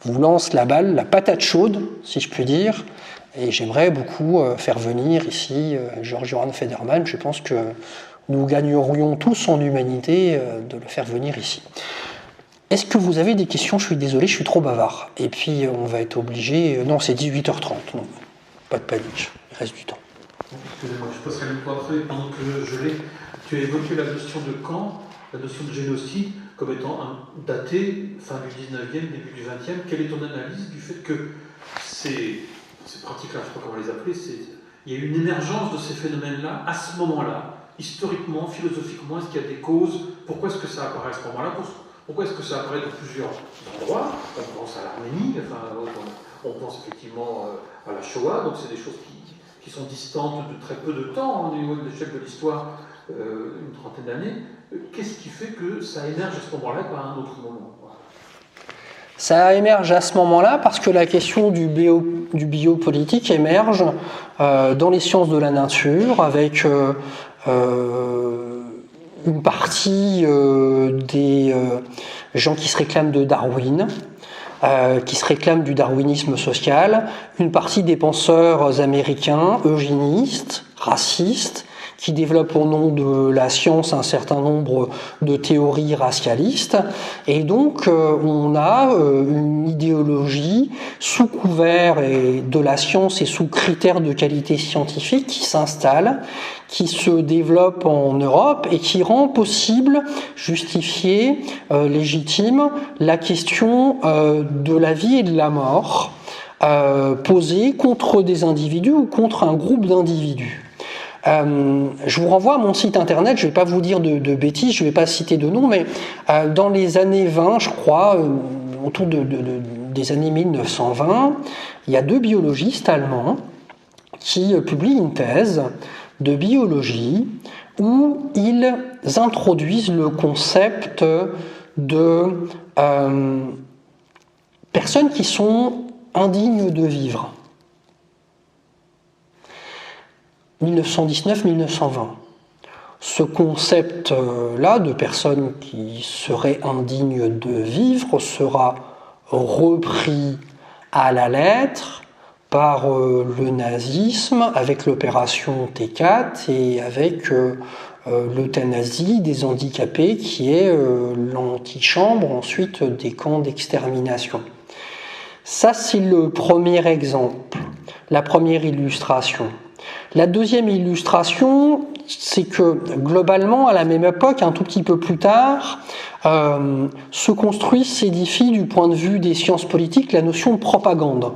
Speaker 1: vous lance la balle, la patate chaude, si je puis dire, et j'aimerais beaucoup faire venir ici Georges-Joran Federman. Je pense que nous gagnerions tous en humanité de le faire venir ici. Est-ce que vous avez des questions ? Je suis désolé, je suis trop bavard. Et puis on va être obligé... Non, c'est 18h30, donc pas de panique, il reste du temps.
Speaker 2: Excusez-moi, je passerai le point après, pendant que je l'ai. Tu as évoqué la notion de camp, la notion de génocide, comme étant daté, fin du 19e, début du 20e. Quelle est ton analyse du fait que ces pratiques-là, je ne sais pas comment les appeler, il y a eu une émergence de ces phénomènes-là, à ce moment-là, historiquement, philosophiquement, est-ce qu'il y a des causes? Pourquoi est-ce que ça apparaît à ce moment-là? Pourquoi est-ce que ça apparaît dans plusieurs endroits? On pense à l'Arménie, on pense effectivement à la Shoah, donc c'est des choses qui sont distantes de très peu de temps, au niveau de l'échelle de l'histoire, une trentaine d'années. Qu'est-ce qui fait que ça émerge à ce moment-là et pas à un autre moment?
Speaker 1: Ça émerge à ce moment-là parce que la question du biopolitique émerge dans les sciences de la nature, avec une partie des gens qui se réclament de Darwin, qui se réclament du darwinisme social, une partie des penseurs américains, eugénistes, racistes, qui développent au nom de la science un certain nombre de théories racialistes. Et donc, on a une idéologie sous couvert de la science et sous critères de qualité scientifique qui s'installe, qui se développe en Europe et qui rend possible, justifié, légitime, la question de la vie et de la mort posée contre des individus ou contre un groupe d'individus. Je vous renvoie à mon site internet, je ne vais pas vous dire de bêtises, je ne vais pas citer de nom, mais dans les années 20, je crois, autour des années 1920, il y a deux biologistes allemands qui publient une thèse de biologie où ils introduisent le concept de personnes qui sont indignes de vivre. 1919-1920. Ce concept-là de personnes qui seraient indignes de vivre sera repris à la lettre par le nazisme avec l'opération T4 et avec l'euthanasie des handicapés qui est l'antichambre ensuite des camps d'extermination. Ça, c'est le premier exemple, la première illustration. La deuxième illustration, c'est que globalement, à la même époque, un tout petit peu plus tard, se construit, s'édifie du point de vue des sciences politiques la notion de propagande.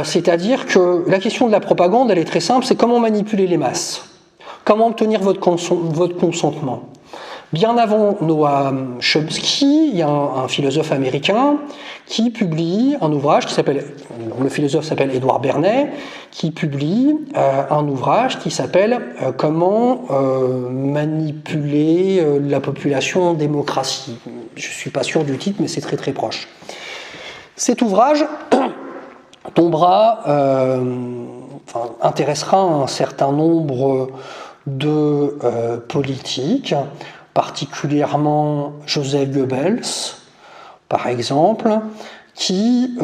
Speaker 1: C'est-à-dire que la question de la propagande, elle est très simple, c'est comment manipuler les masses, comment obtenir votre consentement. Bien avant Noam Chomsky, il y a un philosophe américain qui publie un ouvrage qui s'appelle, le philosophe s'appelle Edward Bernays, qui publie un ouvrage qui s'appelle Comment manipuler la population en démocratie. Je ne suis pas sûr du titre, mais c'est très très proche. Cet ouvrage intéressera un certain nombre de politiques, particulièrement Joseph Goebbels, par exemple, qui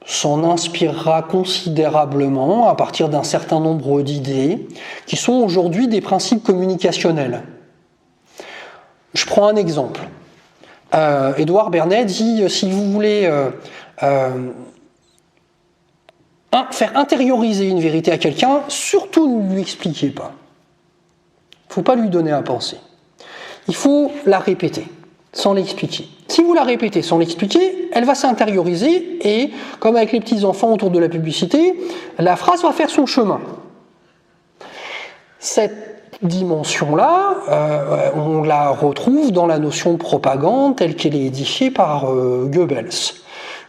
Speaker 1: s'en inspirera considérablement à partir d'un certain nombre d'idées qui sont aujourd'hui des principes communicationnels. Je prends un exemple. Edward Bernays dit, si vous voulez faire intérioriser une vérité à quelqu'un, surtout ne lui expliquez pas. Il ne faut pas lui donner à penser. Il faut la répéter, sans l'expliquer. Si vous la répétez sans l'expliquer, elle va s'intérioriser et, comme avec les petits-enfants autour de la publicité, la phrase va faire son chemin. Cette dimension-là, on la retrouve dans la notion de propagande telle qu'elle est édifiée par Goebbels.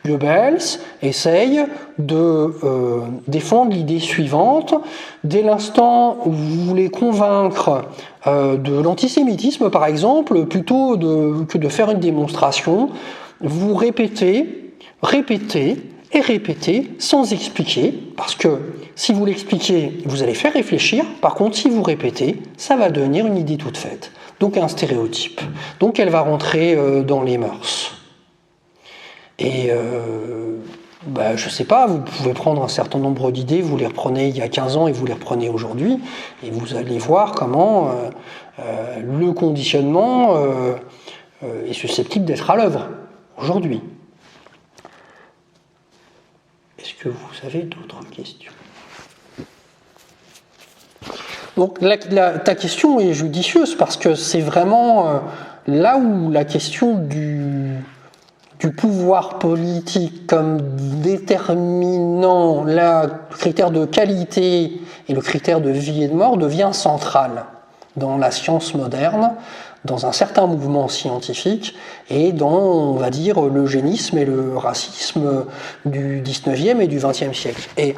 Speaker 1: Goebbels essaye de défendre l'idée suivante. Dès l'instant où vous voulez convaincre de l'antisémitisme, par exemple, plutôt que de faire une démonstration, vous répétez et répétez sans expliquer, parce que si vous l'expliquez, vous allez faire réfléchir. Par contre, si vous répétez, ça va devenir une idée toute faite. Donc un stéréotype. Donc elle va rentrer dans les mœurs. Et je ne sais pas, vous pouvez prendre un certain nombre d'idées, vous les reprenez il y a 15 ans et vous les reprenez aujourd'hui, et vous allez voir comment le conditionnement est susceptible d'être à l'œuvre aujourd'hui. Est-ce que vous avez d'autres questions ? Donc ta question est judicieuse parce que c'est vraiment là où la question du pouvoir politique comme déterminant le critère de qualité et le critère de vie et de mort devient central dans la science moderne, dans un certain mouvement scientifique et dans, on va dire, l'eugénisme et le racisme du 19e et du 20e siècle. Et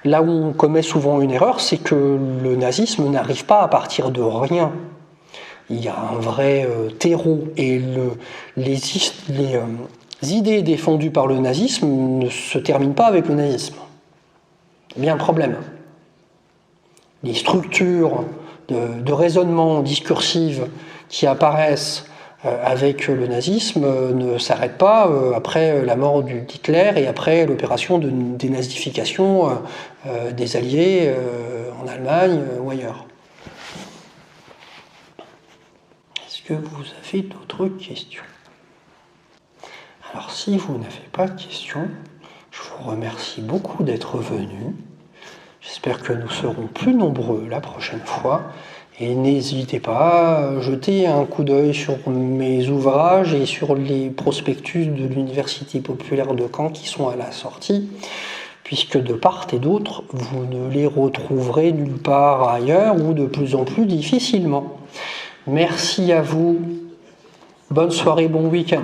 Speaker 1: là où on commet souvent une erreur, c'est que le nazisme n'arrive pas à partir de rien. Il y a un vrai terreau et les idées défendues par le nazisme ne se terminent pas avec le nazisme. Il y a un problème. Les structures de raisonnement discursives qui apparaissent avec le nazisme ne s'arrêtent pas après la mort d'Hitler et après l'opération de dénazification des Alliés en Allemagne ou ailleurs. Est-ce que vous avez d'autres questions ? Alors si vous n'avez pas de questions, je vous remercie beaucoup d'être venus. J'espère que nous serons plus nombreux la prochaine fois. Et n'hésitez pas à jeter un coup d'œil sur mes ouvrages et sur les prospectus de l'Université populaire de Caen qui sont à la sortie, puisque de part et d'autre, vous ne les retrouverez nulle part ailleurs ou de plus en plus difficilement. Merci à vous. Bonne soirée, bon week-end.